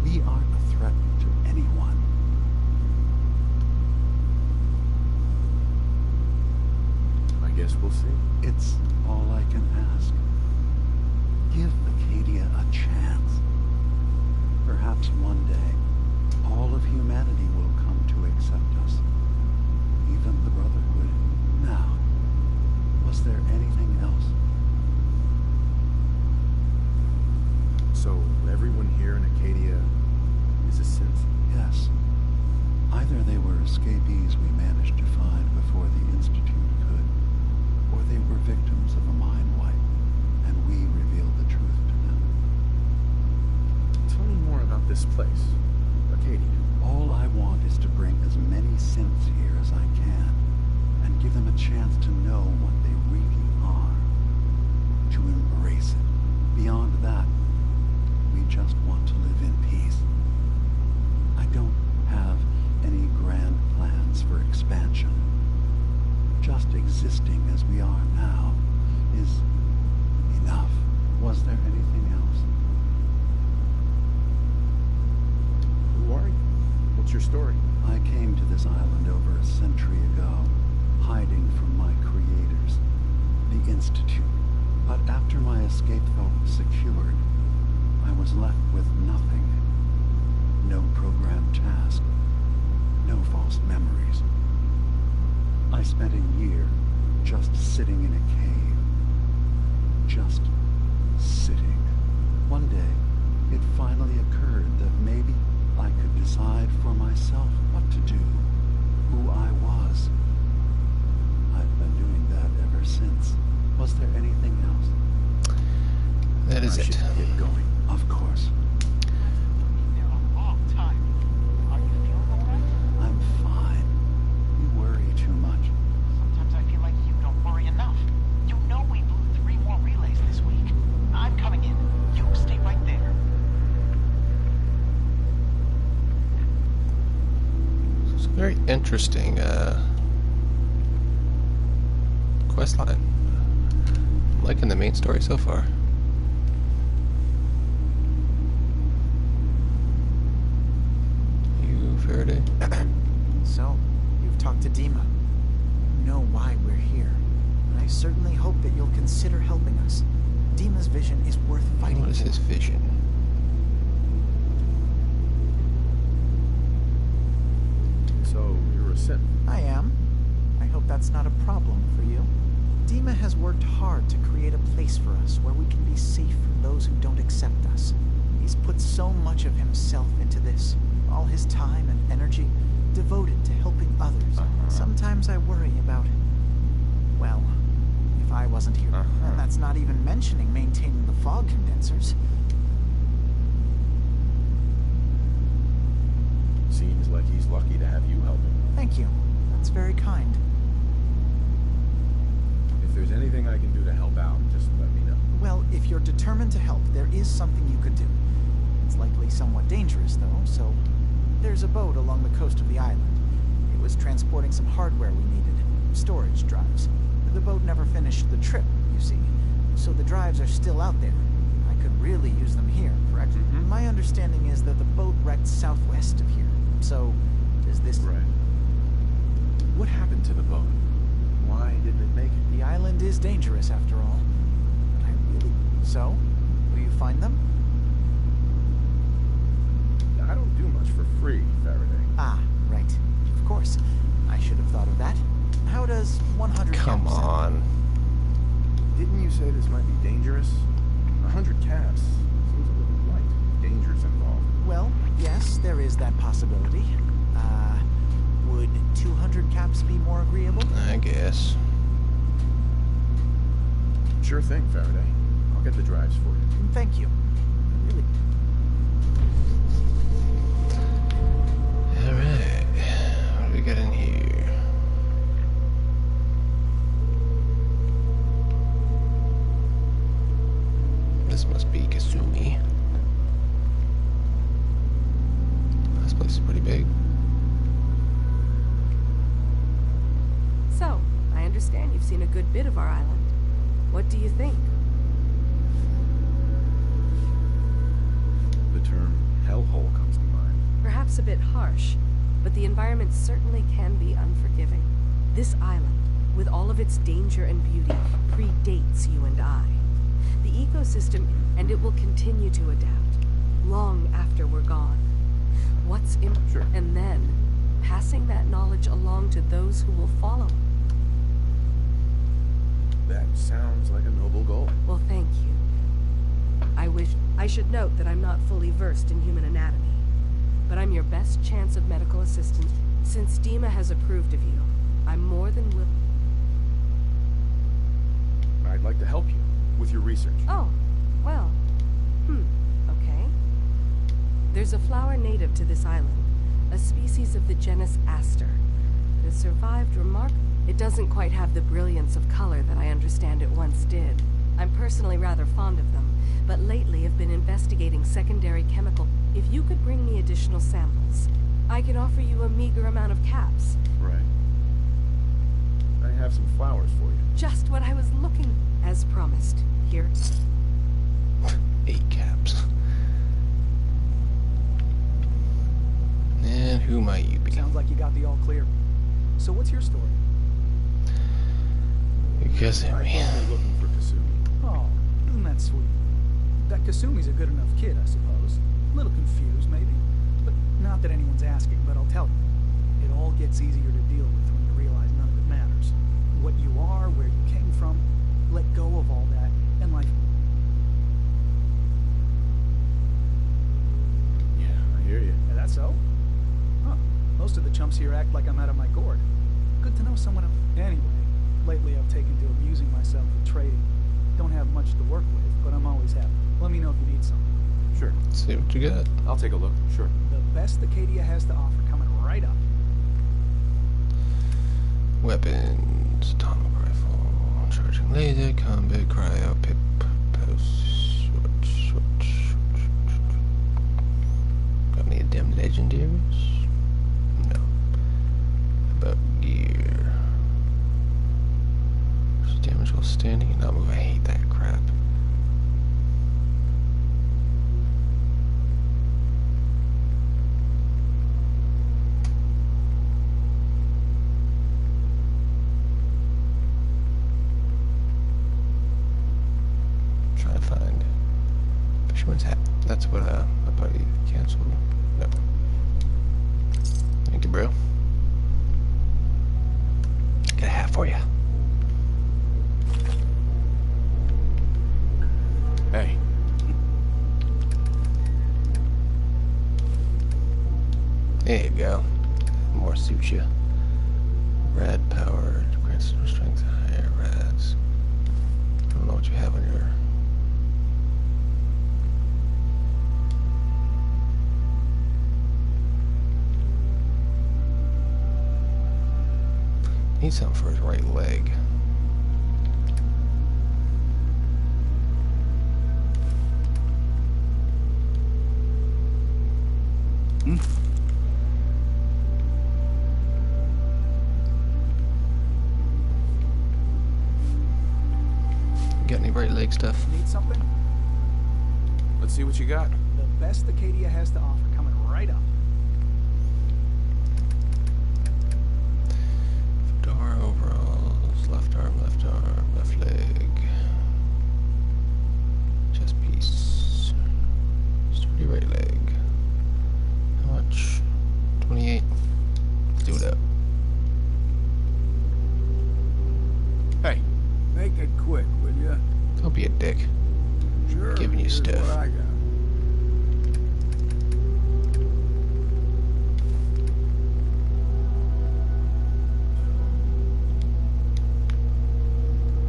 We aren't a threat to anyone. I guess we'll see. It's all I can ask. Give Acadia a chance. Perhaps one day, all of humanity will come to accept us. Even the Brotherhood. Now, was there anything else? So, everyone here in Acadia is a synth? Yes. Either they were escapees we managed to find before the Institute could, or they were victims of a mind wipe, and we revealed the truth to them. Tell me more about this place, Acadia. All I want is to bring as many synths here as I can, and give them a chance to know what they really are. To embrace it. Beyond that, we just want to live in peace. I don't have any grand plans for expansion. Just existing as we are now is enough. Was there anything else? Who are you? What's your story? I came to this island over a century ago, hiding from my creators, the Institute. But after my escape felt secured, I was left with nothing. No programmed task. No false memories. I spent a year just sitting in a cave. Just sitting. One day, it finally occurred that maybe I could decide for myself what to do, who I was. I've been doing that ever since. Was there anything else? That is it. Get going, of course. I'm fine. You worry too much. Sometimes I feel like you don't worry enough. You know we blew 3 more relays this week. I'm coming in. You stay right there. It's a very interesting quest line. I'm liking the main story so far. You, Faraday? So, you've talked to Dima. You know why we're here. And I certainly hope that you'll consider helping us. Dima's vision is worth fighting What is for. his vision? So, you're a synth. I am. I hope that's not a problem for you. Dima has worked hard to create a place for us where we can be safe from those who don't accept us. He's put so much of himself into this, all his time and energy devoted to helping others. Sometimes I worry about, well, if I wasn't here, and that's not even mentioning maintaining the fog condensers. Seems like he's lucky to have you helping. Thank you. That's very kind. If there's anything I can do to help out, just let me know. Well, if you're determined to help, there is something you could do. It's likely somewhat dangerous, though, so there's a boat along the coast of the island. It was transporting some hardware we needed, storage drives. The boat never finished the trip, you see, so the drives are still out there. I could really use them here, correct? My understanding is that the boat wrecked southwest of here, so is this... Right. What happened to the boat? Why didn't it make it? The island is dangerous, after all. But I really... So? Will you find them? I don't do much for free, Faraday. Ah, right. Of course. I should have thought of that. How does 100 Come caps sound? on. Didn't you say this might be dangerous? 100 caps seems a little light. Dangers involved. Well, yes, there is that possibility. Would 200 caps be more agreeable? I guess. Sure thing, Faraday. I'll get the drives for you. Thank you. Really. Alright. What do we got in here? This must be Kasumi. This place is pretty big. So, I understand you've seen a good bit of our island. What do you think? The term hellhole comes to mind. Perhaps a bit harsh, but the environment certainly can be unforgiving. This island, with all of its danger and beauty, predates you and I. The ecosystem, and it will continue to adapt, long after we're gone. What's in... Sure. And then, passing that knowledge along to those who will follow. That sounds like a noble goal. Well, thank you. I should note that I'm not fully versed in human anatomy, but I'm your best chance of medical assistance. Since Dima has approved of you, I'm more than willing. I'd like to help you with your research. Oh, well, okay. There's a flower native to this island, a species of the genus Aster, that has survived remarkably. It doesn't quite have the brilliance of color that I understand it once did. I'm personally rather fond of them, but lately have been investigating secondary chemical. If you could bring me additional samples, I can offer you a meager amount of caps. Right. I have some flowers for you. Just what I was looking, as promised. Here. 8 caps. And who might you be? Sounds like you got the all clear. So what's your story? Kasumi. I'm only looking for Kasumi. Oh, isn't that sweet? That Kasumi's a good enough kid, I suppose. A little confused, maybe. But not that anyone's asking, but I'll tell you. It all gets easier to deal with when you realize none of it matters. what you are, where you came from, let go of all that, and life... Yeah, I hear you. Is that so? Huh. Most of the chumps here act like I'm out of my gourd. Good to know someone else. Anyway, lately I've taken to amusing myself with trading. Don't have much to work with, but I'm always happy. Let me know if you need something. Sure. See what you got. I'll take a look, sure. The best Acadia has to offer coming right up. Weapons, atomic rifle, charging laser, combat, cryo, pip, post, switch. Got any damn legendaries? No. About gear. Damage while standing and not move. I hate that crap. Try to find Fisherman's Hat. That's what my buddy canceled. No. Thank you, bro. Got a hat for you. Hey. There you go. More suits you. Rad power, grants strength, higher rads. I don't know what you have on your... Need something for his right leg. Got any right leg stuff? Need something? Let's see what you got. The best Acadia has to offer coming right up. Fedora, overalls, left arm, left leg. Chest piece. Sturdy right leg. How much? 28. Let's do it up. Hey. Make it quick, will ya? Don't be a dick. Sure. Giving you Here's stuff. what I got.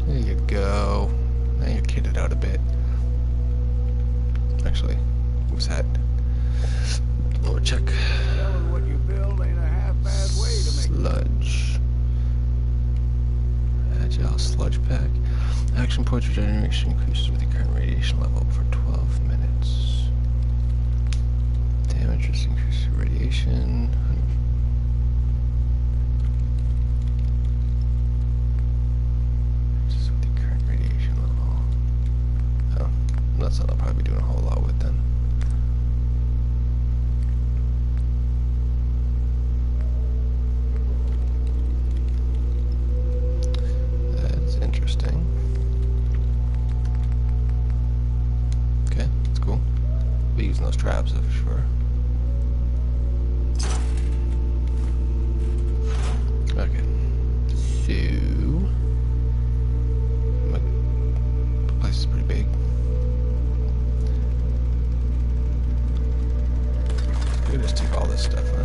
There you go. Now you're kitted out a bit. Actually, what's that? Lower check. Selling what you build ain't a half-bad way to make Sludge. Agile sludge pack. Action points regeneration increases with the current radiation level for 12 minutes. Damage is increased with radiation. Just with the current radiation level. Oh, that's not I'll probably be doing a whole lot with then. Interesting. Okay, that's cool. Be using those traps for sure. Okay. So my place is pretty big. We can just take all this stuff, huh?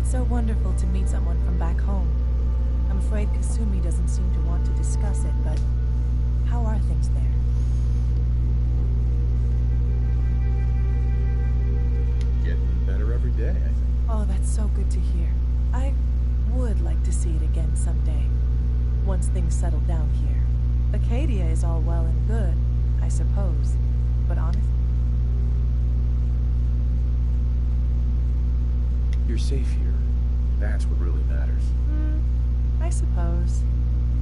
So wonderful to meet someone from back home. I'm afraid Kasumi doesn't seem to want to discuss it, but how are things there? Getting better every day, I think. Oh, that's so good to hear. I would like to see it again someday, once things settle down here. Acadia is all well and good, I suppose, but honestly... You're safe here. That's what really matters. I suppose.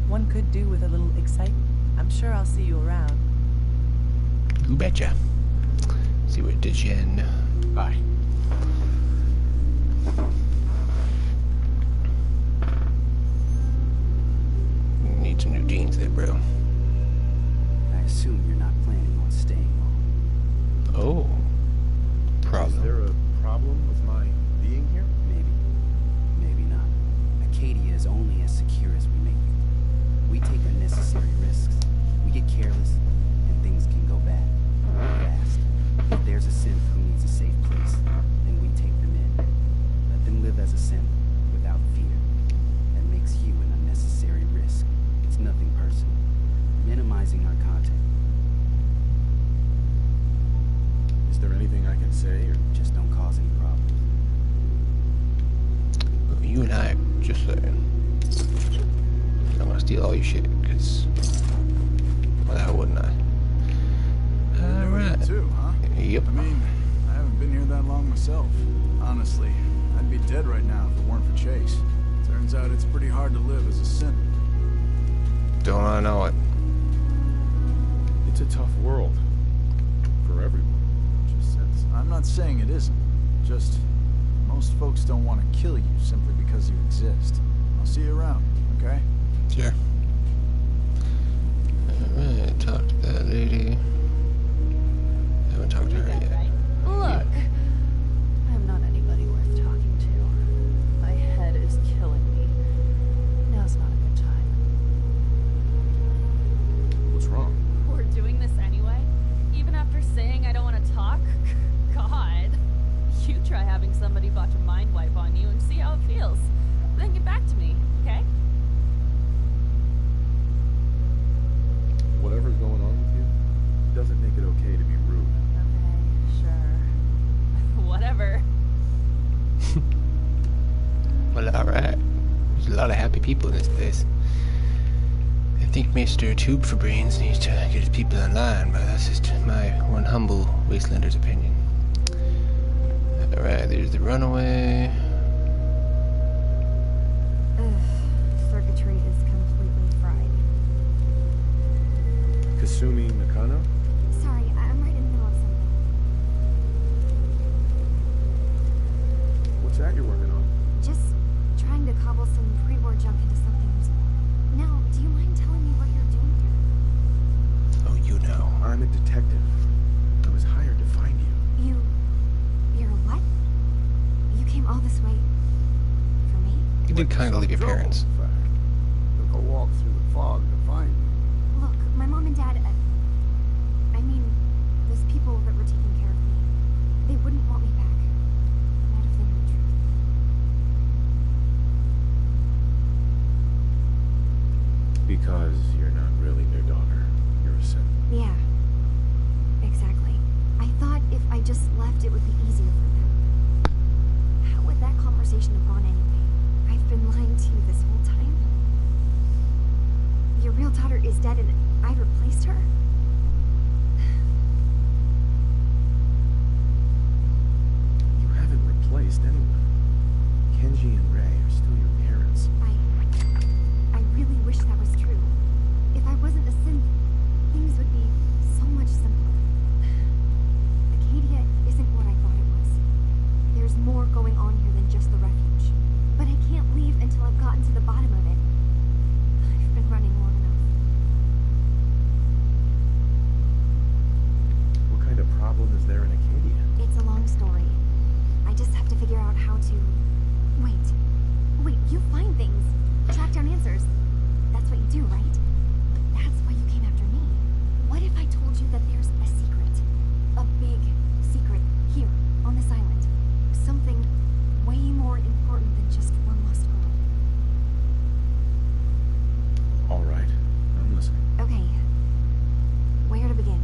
One could do with a little excitement. I'm sure I'll see you around. You betcha. See what it did, Jen. Bye. Need some new jeans there, bro. I assume you're not planning on staying long. unnecessary risks. We get careless, and things can go bad. Fast. If there's a synth who needs a safe place, then we take them in. Let them live as a synth, without fear. That makes you an unnecessary risk. It's nothing personal. Minimizing our contact. Is there anything I can say, or just don't cause any problems? You and I, just saying. I want to steal all your shit, because why the hell wouldn't I? Alright. Too, huh? Yep. I mean, I haven't been here that long myself. Honestly, I'd be dead right now if it weren't for Chase. Turns out it's pretty hard to live as a synth. Don't I know it? It's a tough world. For everyone. I'm not saying it isn't. Just, most folks don't want to kill you simply because you exist. I'll see you around, okay? Sure. Alright, talk to that lady. Haven't talked to her yet. Look, I'm not anybody worth talking to. My head is killing me. Now's not a good time. What's wrong? We're doing this anyway? Even after saying I don't want to talk? God. You try having somebody botch a mind wipe on you and see how it feels. Then get back to me, okay? Whatever's going on with you doesn't make it okay to be rude. Okay, sure. Whatever. Well, alright. There's a lot of happy people in this place. I think Mr. Tube for Brains needs to get his people in line, but that's just my one humble wastelander's opinion. Alright, there's the runaway. Circuitry is completely fried. Kasumi Nakano? Sorry, I'm right in the middle of something. What's that you're working on? Just trying to cobble some pre-war junk into something useful. Now, do you mind telling me what you're doing here? Oh, you know. I'm a detective. I was hired to find you. You're what? You came all this way for me? You did kind of leave your parents. Took a walk through the fog to find you. Look, my mom and dad, I mean, those people that were taking care of me, they wouldn't want me back. Not if they knew the truth. Because you're not really their daughter. You're a synth. Yeah, exactly. I thought if I just left, it would be easier for them. How would that conversation have gone anyway? I've been lying to you this whole time. Your real daughter is dead and I replaced her? You haven't replaced anyone. Kenji and Ray are still your parents. I really wish that was true. If I wasn't a synth, things would be so much simpler. Acadia isn't what I thought it was. There's more going on here than just the refuge. But I can't leave until I've gotten to the bottom of it. I've been running long enough. What kind of problem is there in Acadia? It's a long story. I just have to figure out how to... Wait, you find things. Track down answers. That's what you do, right? That's why you came after me. What if I told you that there's a secret? A big secret here, on this island. Something way more important than just one lost girl. All right, I'm listening. Okay. Where to begin?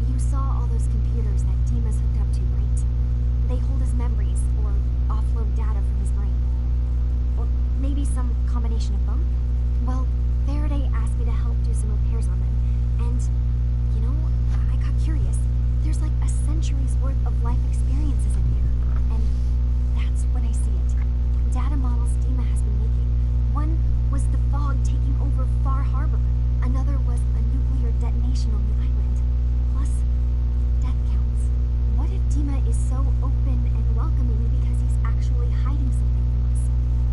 You saw all those computers that Dima's hooked up to, right? They hold his memories, or offload data from his brain. Or maybe some combination of both? Well, Faraday asked me to help do some repairs on them. And, you know, I got curious. There's like a century's worth of life experiences in there. And that's when I see it. Data models Dima has been making. One was the fog taking over Far Harbor. Another was a nuclear detonation on the island. Plus, death counts. What if Dima is so open and welcoming because he's actually hiding something from us?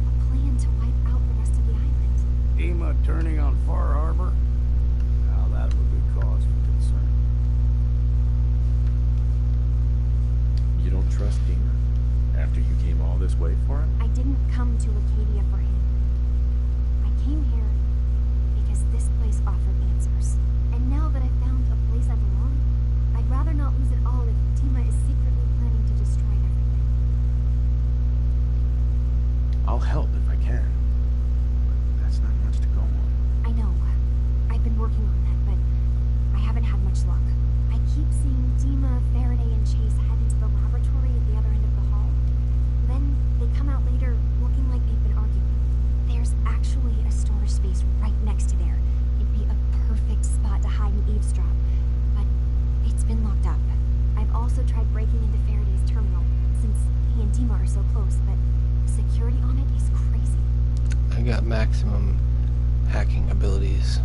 A plan to wipe out the rest of the island. Dima turning on Far Harbor? Now that would be cause for concern. You don't trust Dima? After you came all this way for him? I didn't come to Acadia for him. I came here because because this place offered answers. And now that I've found a place I belong, I'd rather not lose it all if Dima is secretly planning to destroy everything. I'll help if I can. But that's not much to go on. I know. I've been working on that, but I haven't had much luck. I keep seeing Dima, Faraday, and Chase head into the laboratory at the other end of the hall. Then they come out later looking like they've been arguing. There's actually a storage space right next to there. It'd be a perfect spot to hide and eavesdrop, but it's been locked up. I've also tried breaking into Faraday's terminal, since he and Dima are so close, but security on it is crazy. I got maximum hacking abilities.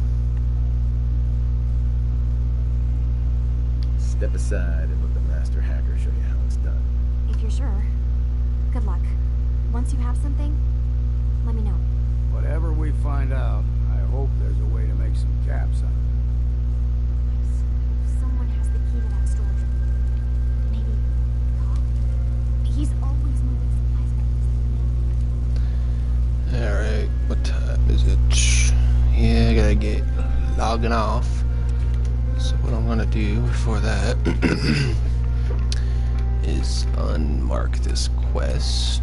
Step aside and let the master hacker show you how it's done. If you're sure. Good luck. Once you have something, let me know. Whatever we find out, I hope there's a way to make some caps on If someone has the key to that storage room, maybe Cobb? He's always moving supplies back to the Alright, what time is it? Yeah, I gotta get logging off. So what I'm gonna do before that is unmark this quest.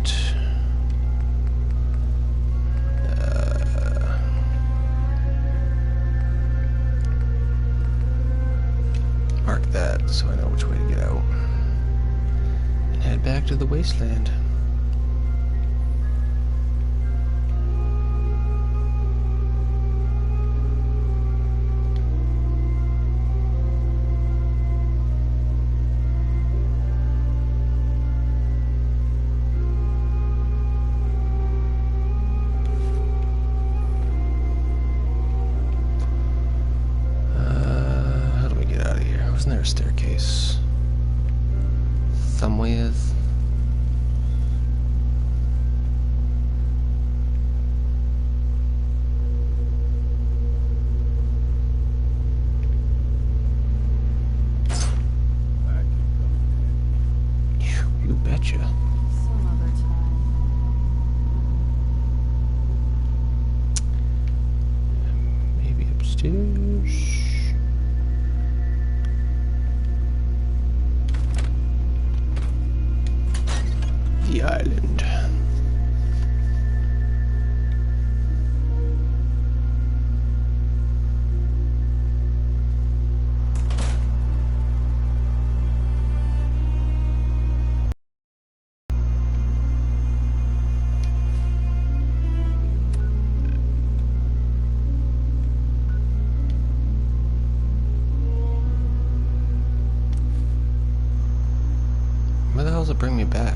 Mark that so I know which way to get out. And head back to the wasteland. Isn't there a staircase? Somewhere. You betcha. Some other time. Maybe upstairs. The island. Where the hell does it bring me back?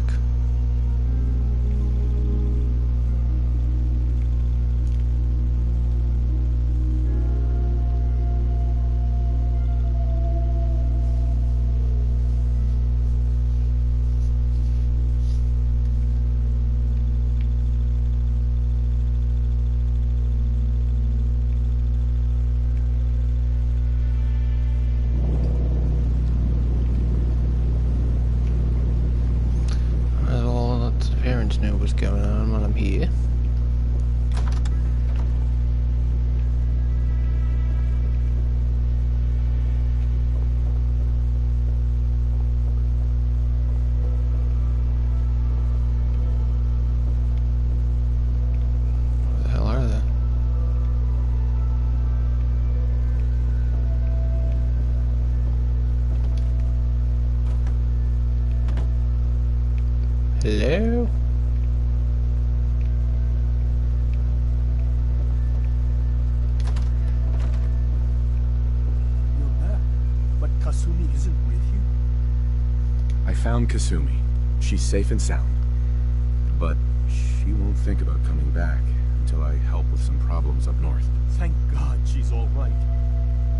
Know what's going on while I'm here. Where the hell are they? Hello? Kasumi isn't with you? I found Kasumi. She's safe and sound. But she won't think about coming back until I help with some problems up north. Thank God she's all right.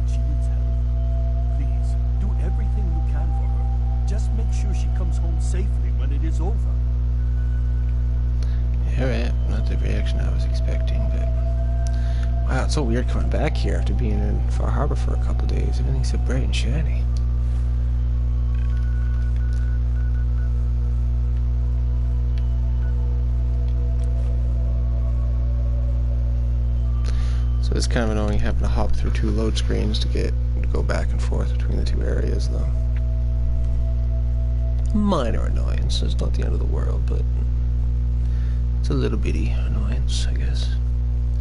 She needs help. Please, do everything you can for her. Just make sure she comes home safely when it is over. Alright, not the reaction I was expecting, but... Wow, it's so weird coming back here after being in Far Harbor for a couple days. Everything's so bright and shiny. So it's kind of annoying having to hop through 2 load screens to go back and forth between the 2 areas, though. Minor annoyance. It's not the end of the world, but it's a little bitty annoyance, I guess.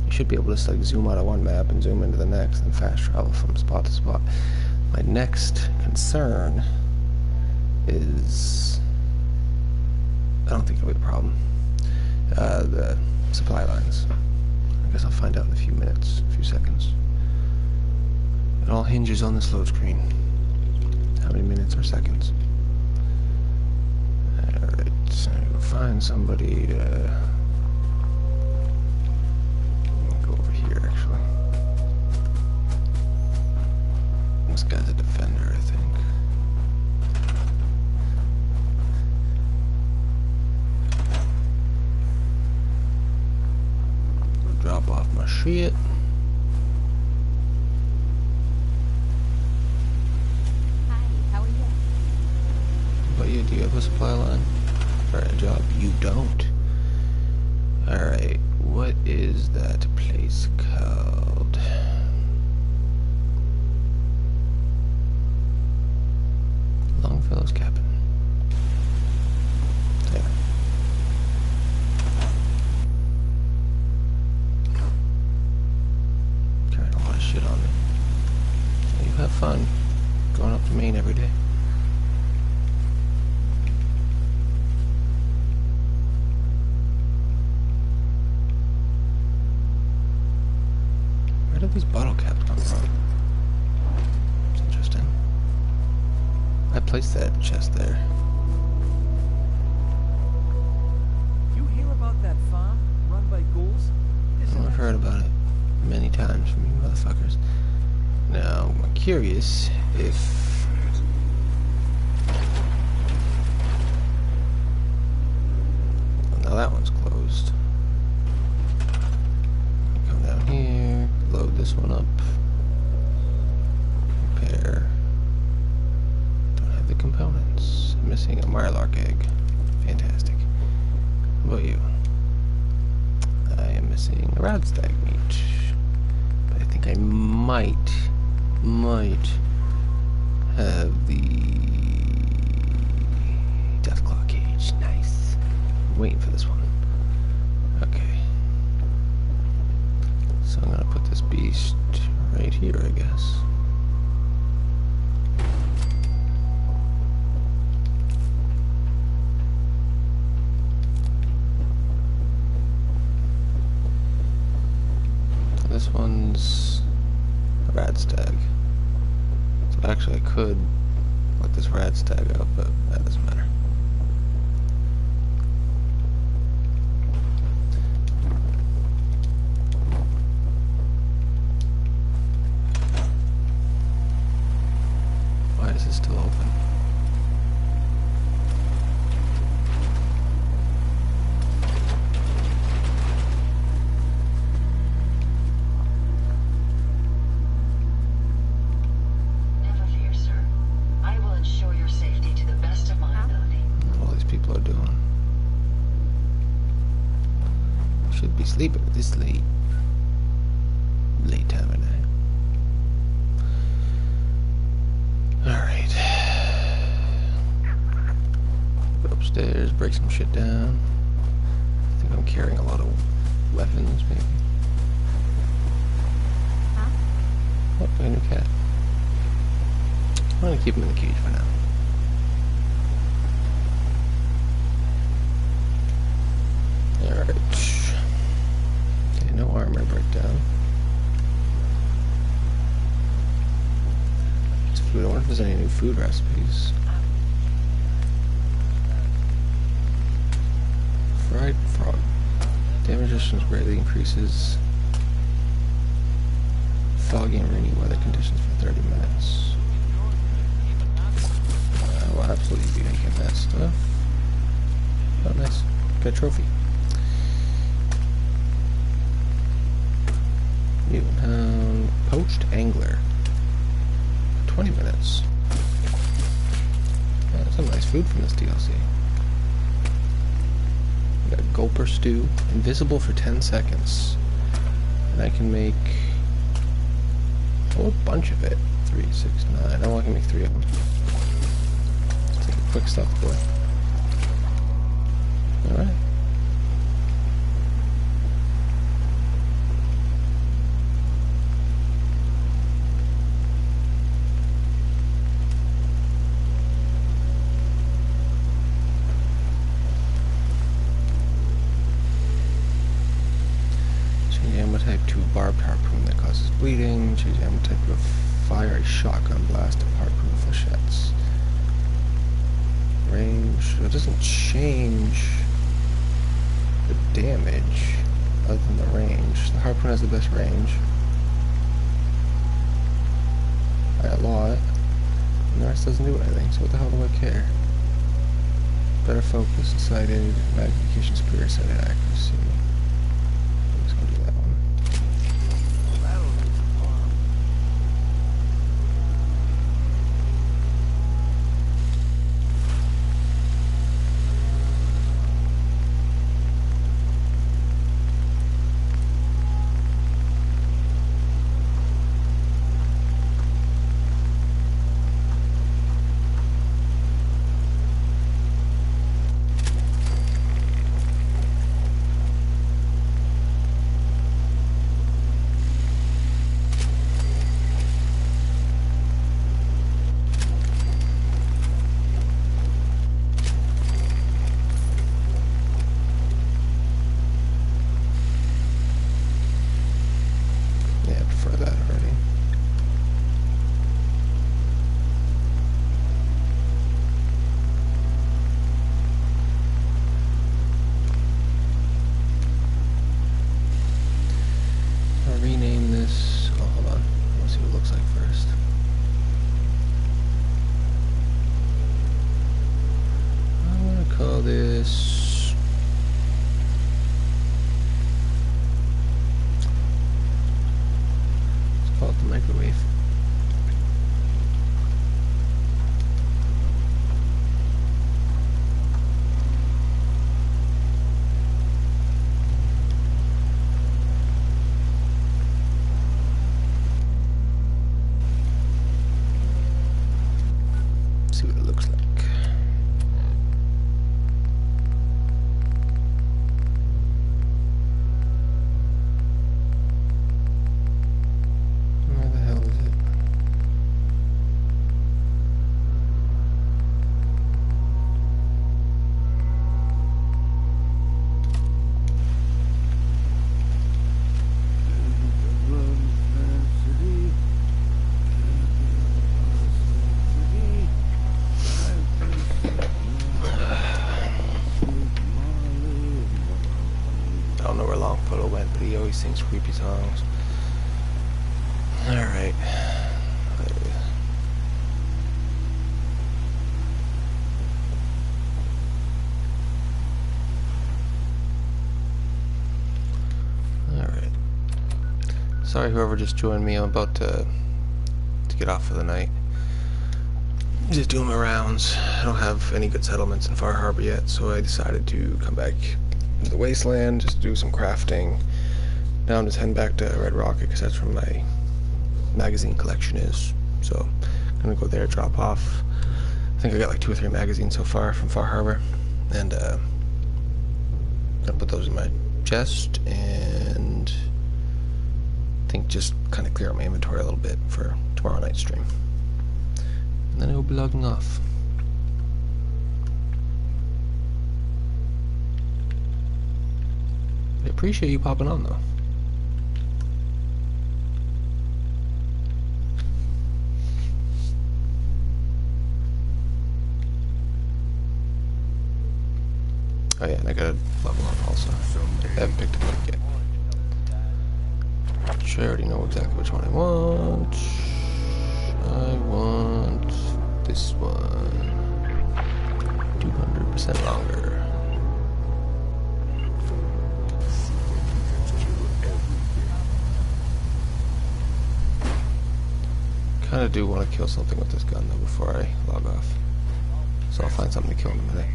You should be able to just like zoom out of one map and zoom into the next and fast travel from spot to spot. My next concern is, I don't think it'll be a problem, the supply lines. I guess I'll find out in a few minutes, a few seconds. It all hinges on this load screen. How many minutes or seconds? Alright, so I'll find somebody to go over here, actually. This guy's a defender, I think. Drop off my shit. Hi, how are you? But you do have a supply line? Or a job? You don't. Alright, what is that place called? Longfellow's Cabin. There. Carrying a lot of shit on me. You have fun going up to Maine every day. Where did these bottle caps come from? It's interesting. I placed that chest there. You hear about that farm run by ghouls? I've heard about it many times from you motherfuckers. Now, I'm curious if... Well, now that one's closed. Come down here, load this one up. Repair. Don't have the components. Missing a Mylark egg. Fantastic. What about you? I am missing a radstag meat. But I think I might have the Deathclaw cage. Nice. I'm waiting for this one. Okay. So I'm gonna put this beast right here, I guess. This one's a radstag. So actually I could let this radstag out, but that doesn't matter. Why is this still open? Never fear, sir. I will ensure your safety to the best of my ability. All these people are doing. Should be sleeping this late. Late time of night. Alright. Go upstairs, break some shit down. I think I'm carrying a lot of weapons, maybe. Oh, a new cat. I'm gonna keep him in the cage for now. Alright. Okay, no armor breakdown. It's food. I wonder if there's any new food recipes. Fried frog. Damage resistance greatly increases. Foggy and rainy weather conditions for 30 minutes. I will absolutely be making that stuff. Oh, nice. Got a trophy. Mutant Hound. Poached Angler. 20 minutes. Yeah, that's some nice food from this DLC. We got Gulper Stew. Invisible for 10 seconds. And I can make A whole bunch of it. 3, 6, 9. I only can make 3 of them. Let's take a quick stop, boy. Alright. Ammo type to barbed harpoon that causes bleeding. Change ammo type to a fiery shotgun blast of harpoon flechettes. Range. So it doesn't change the damage other than the range. The harpoon has the best range by a lot. And the rest doesn't do anything, so what the hell do I care? Better focus, sighted, magnification, superior sighted accuracy. I'm just gonna do that one. Rename this. Oh, hold on. Let's see what it looks like first. I'm gonna call this. Let's call it the microwave. See what it looks like. Where the hell is it? I don't know where Longfellow went, but he always sings creepy songs. Alright. Alright. Sorry whoever just joined me, I'm about to get off for the night. Just doing my rounds. I don't have any good settlements in Far Harbor yet, so I decided to come back to the wasteland, just do some crafting. Now I'm just heading back to Red Rocket because that's where my magazine collection is. So I'm gonna go there, drop off. I think I got like 2 or 3 magazines so far from Far Harbor, and gonna put those in my chest and I think just kind of clear out my inventory a little bit for tomorrow night's stream. And then I will be logging off. I appreciate you popping on though. Oh yeah, and I gotta level up also. I haven't picked a book yet. Which I already know exactly which one I want. I want this one. 200% longer. Kinda do want to kill something with this gun though before I log off. So I'll find something to kill in a minute.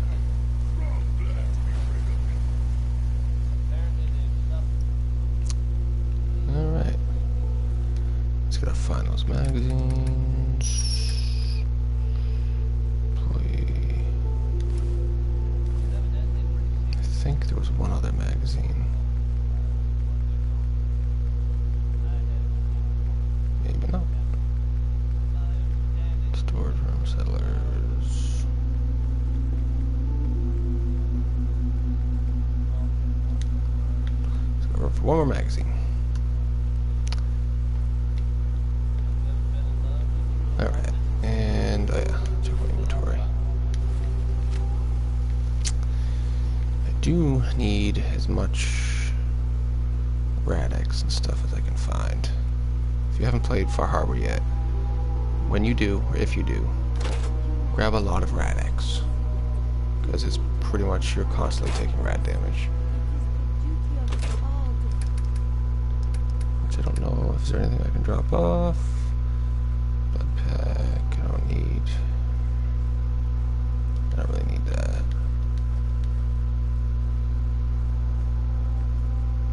Alright. Let's get a find those magazines. Employee. I think there was one other magazine. Maybe not. Storage room, settlers. Let's go for one more magazine. Alright, and oh yeah, check my inventory. I do need as much Rad-X and stuff as I can find. If you haven't played Far Harbor yet, when you do, or if you do, grab a lot of Rad-X, because it's pretty much you're constantly taking rad damage. Which I don't know if there's anything I can drop off. Blood pack, I don't need. I don't really need that.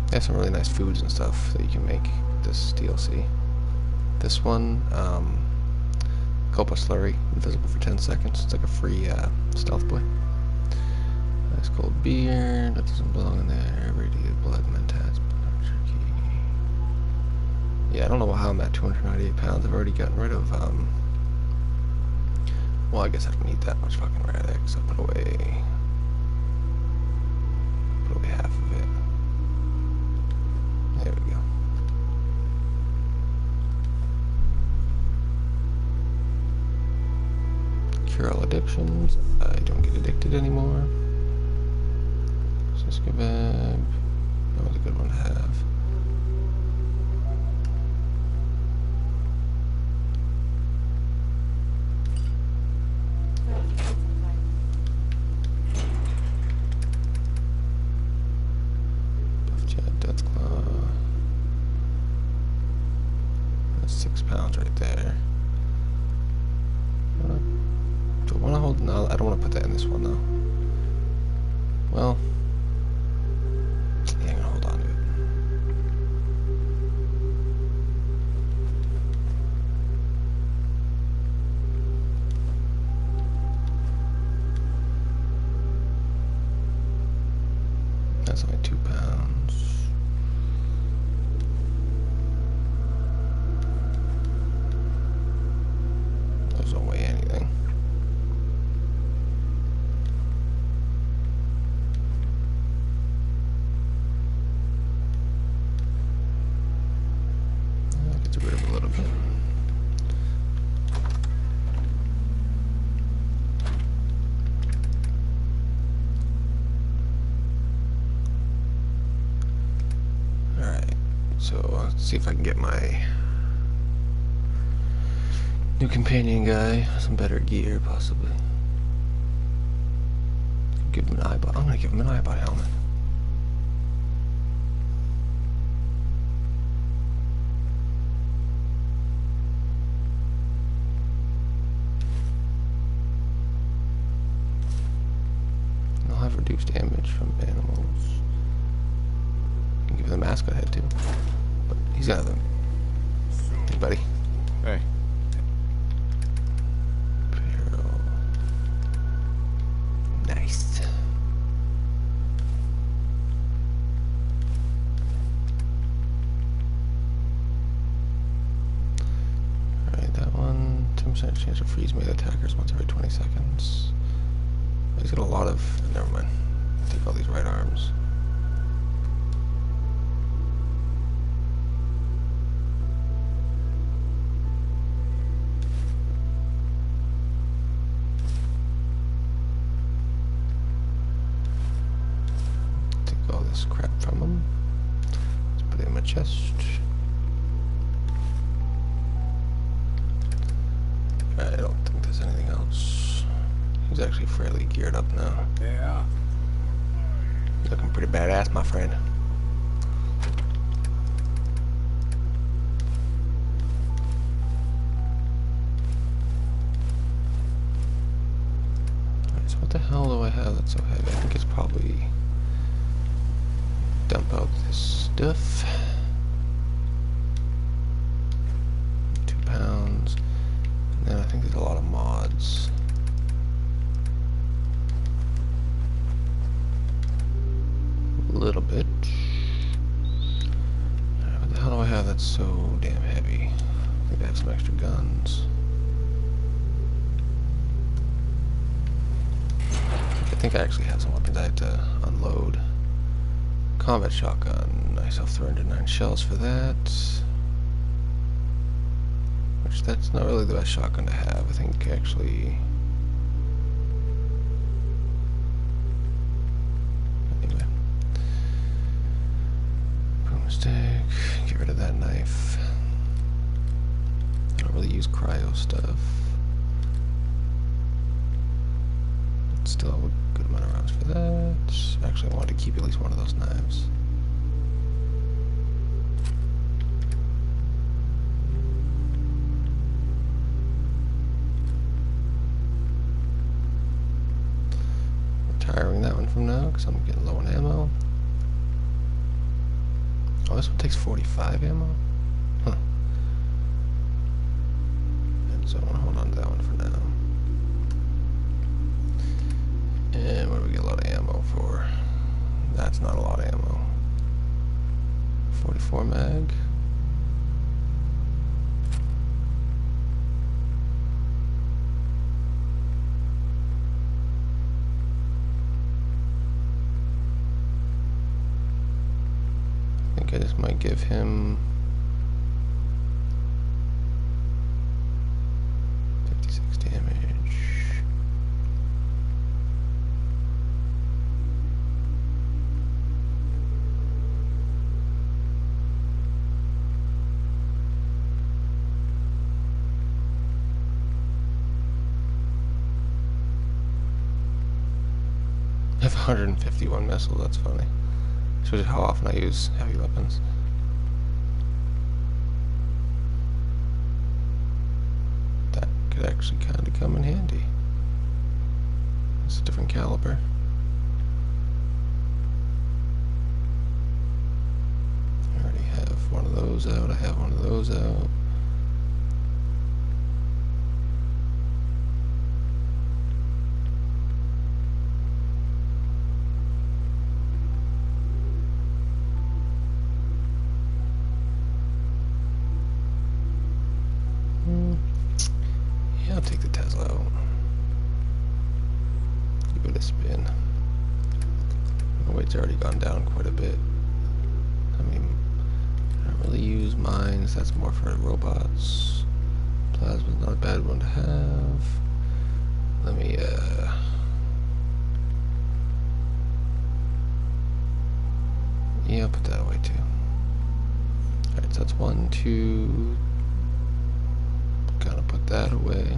There's some really nice foods and stuff that you can make this DLC. This one, Copa Slurry, invisible for 10 seconds. It's like a free stealth boy. Nice cold beer, that doesn't belong in there. Radiated blood, mentats, jerky. Yeah, I don't know how I'm at 298 pounds. I've already gotten rid of, well, I guess I don't need that much fucking Rad-X. I'll put away half of it. There we go. Cure all addictions. I don't get addicted anymore. Siskivab. That was a good one to have. Buffjet, Deathclaw. That's 6 pounds right there. Do I want to hold? No, I don't want to put that in this one though. Well, yeah, I'm gonna hold on to it. That's only 2 pounds. Those don't weigh anything. Get rid of a little bit. Alright, so let's see if I can get my new companion guy some better gear, possibly. Give him an eyebot. I'm gonna give him an eyebot helmet. I'll have reduced damage from animals. You can give him the mascot head too. But he's got them. Hey, buddy. Hey. Nice. Alright, that one. 10% chance to freeze melee attackers once every 20 seconds. He's got a lot of. Never mind. Take all these right arms. Take all this crap from him. Let's put it in my chest. I don't think there's anything else. He's actually fairly geared up now. Yeah. Looking pretty badass, my friend. Alright, so what the hell do I have that's so heavy? I think it's probably dump out this stuff. little bit. What the hell do I have that's so damn heavy? I think I have some extra guns. I think I actually have some weapons I had to unload. Combat shotgun. I still have 309 shells for that. Which, that's not really the best shotgun to have. I think actually... Anyway. Boomstick. Get rid of that knife. I don't really use cryo stuff. Still have a good amount of rounds for that. Actually, I wanted to keep at least one of those knives. Retiring that one from now because I'm getting low on ammo. Oh, this one takes 45 ammo? Huh. And so I want to hold on to that one for now. And what do we get a lot of ammo for? That's not a lot of ammo. 44 mag. I think I just might give him 56 damage. I have 151 missiles, that's funny. Shows you how often I use heavy weapons. That could actually kind of come in handy. It's a different caliber. I already have one of those out, I have one of those out. Yeah, I'll take the Tesla out. Give it a spin. The weight's already gone down quite a bit. I mean, I don't really use mines. That's more for robots. Plasma's not a bad one to have. Let me, yeah, I'll put that away too. Alright, so that's 1, 2... Gotta put that away.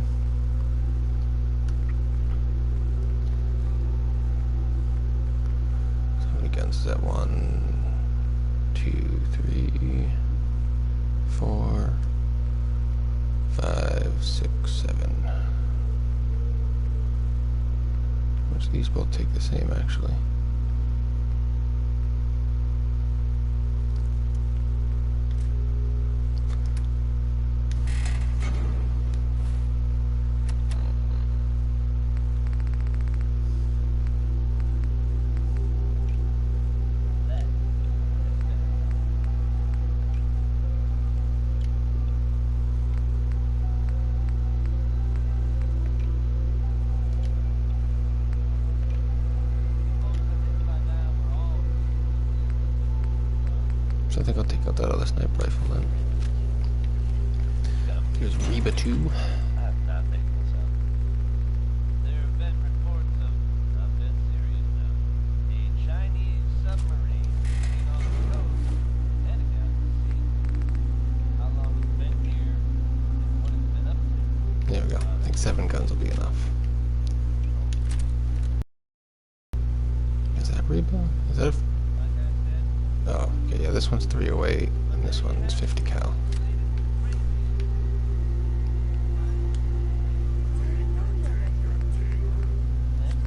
So how many guns is that? 1, 2, 3, 4, 5, 6, 7. Which these both take the same actually. So I think I'll take out that other sniper rifle then. Here's Reba 2. There we go. I think 7 guns will be enough. Is that Reba? Is that a... Oh, okay, yeah, this one's 308, and this one's 50 cal.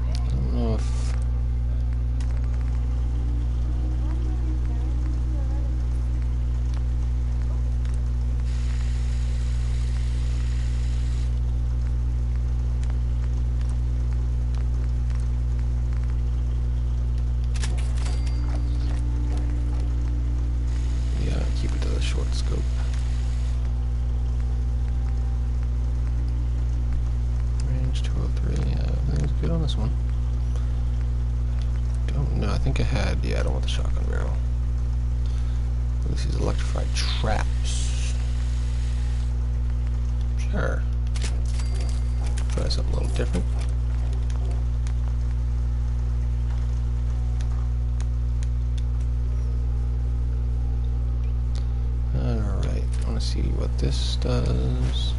I don't know if... short scope. Range 203. Everything's good on this one. Don't know. I think I had. Yeah, I don't want the shotgun barrel. At least these electrified traps. Sure. Try something a little different. Alright, I want to see what this does.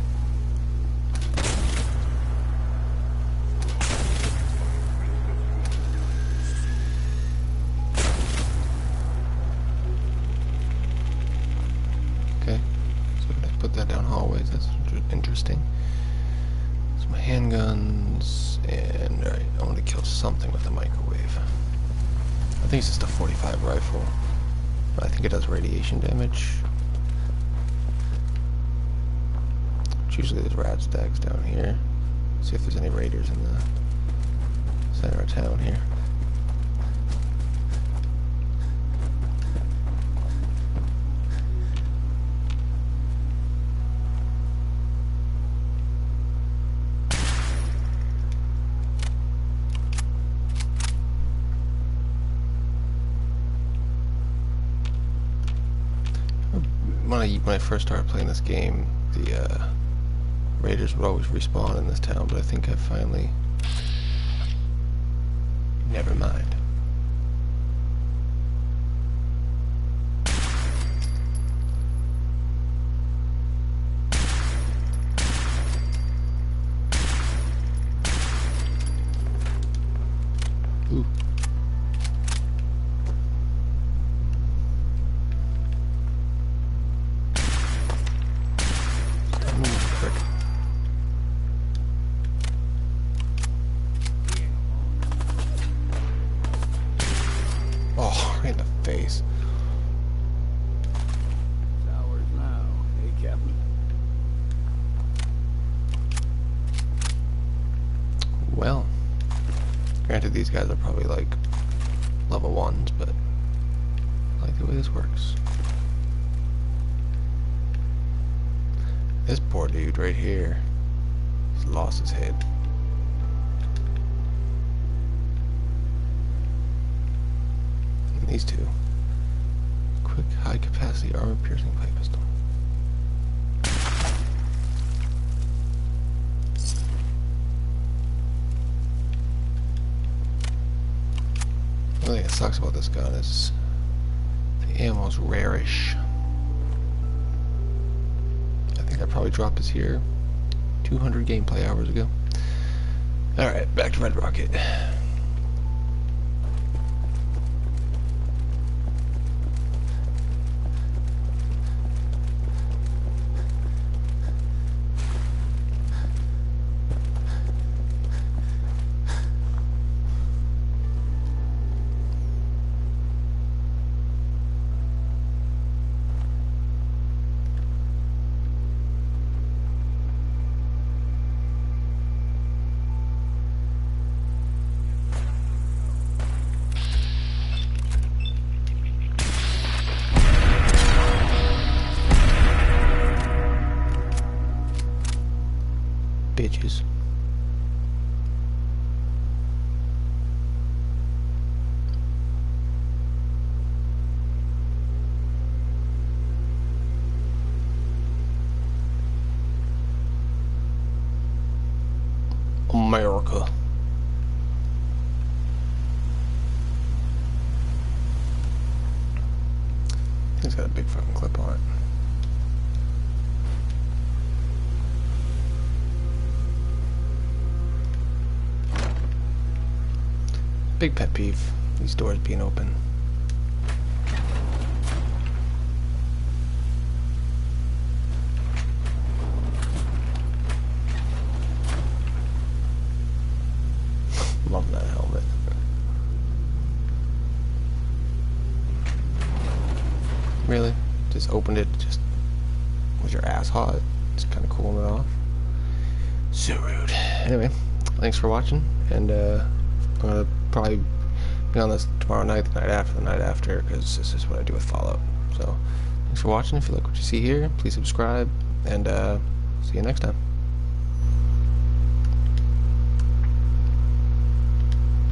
Okay, so I put that down hallways, that's interesting. So my handguns, and alright, I want to kill something with the microwave. I think it's just a 45 rifle. I think it does radiation damage. Usually there's rad stacks down here. See if there's any raiders in the center of town here. When I first started playing this game, the raiders would always respawn in this town, but I think I finally... Never mind. Ooh. Oh, right in the face. It's ours now, hey, Captain? Well, granted these guys are probably like level 1s, but I like the way this works. This poor dude right here, he's lost his head. And these two. Quick, high-capacity armor-piercing pipe pistol. The only thing that sucks about this gun is the ammo's rarish. I think I probably dropped this here 200 gameplay hours ago. Alright, back to Red Rocket. Bitches. America. It's got a big fucking clip on it. Big pet peeve, these doors being open. Love that helmet. Really? Just opened it, just was your ass hot? Just kind of cooling it off. So rude. Anyway, thanks for watching, and I'm gonna probably be on this tomorrow night, the night after, because this is what I do with Fallout. So, thanks Thanks for watching. If you like what you see here, please subscribe, and see you next time.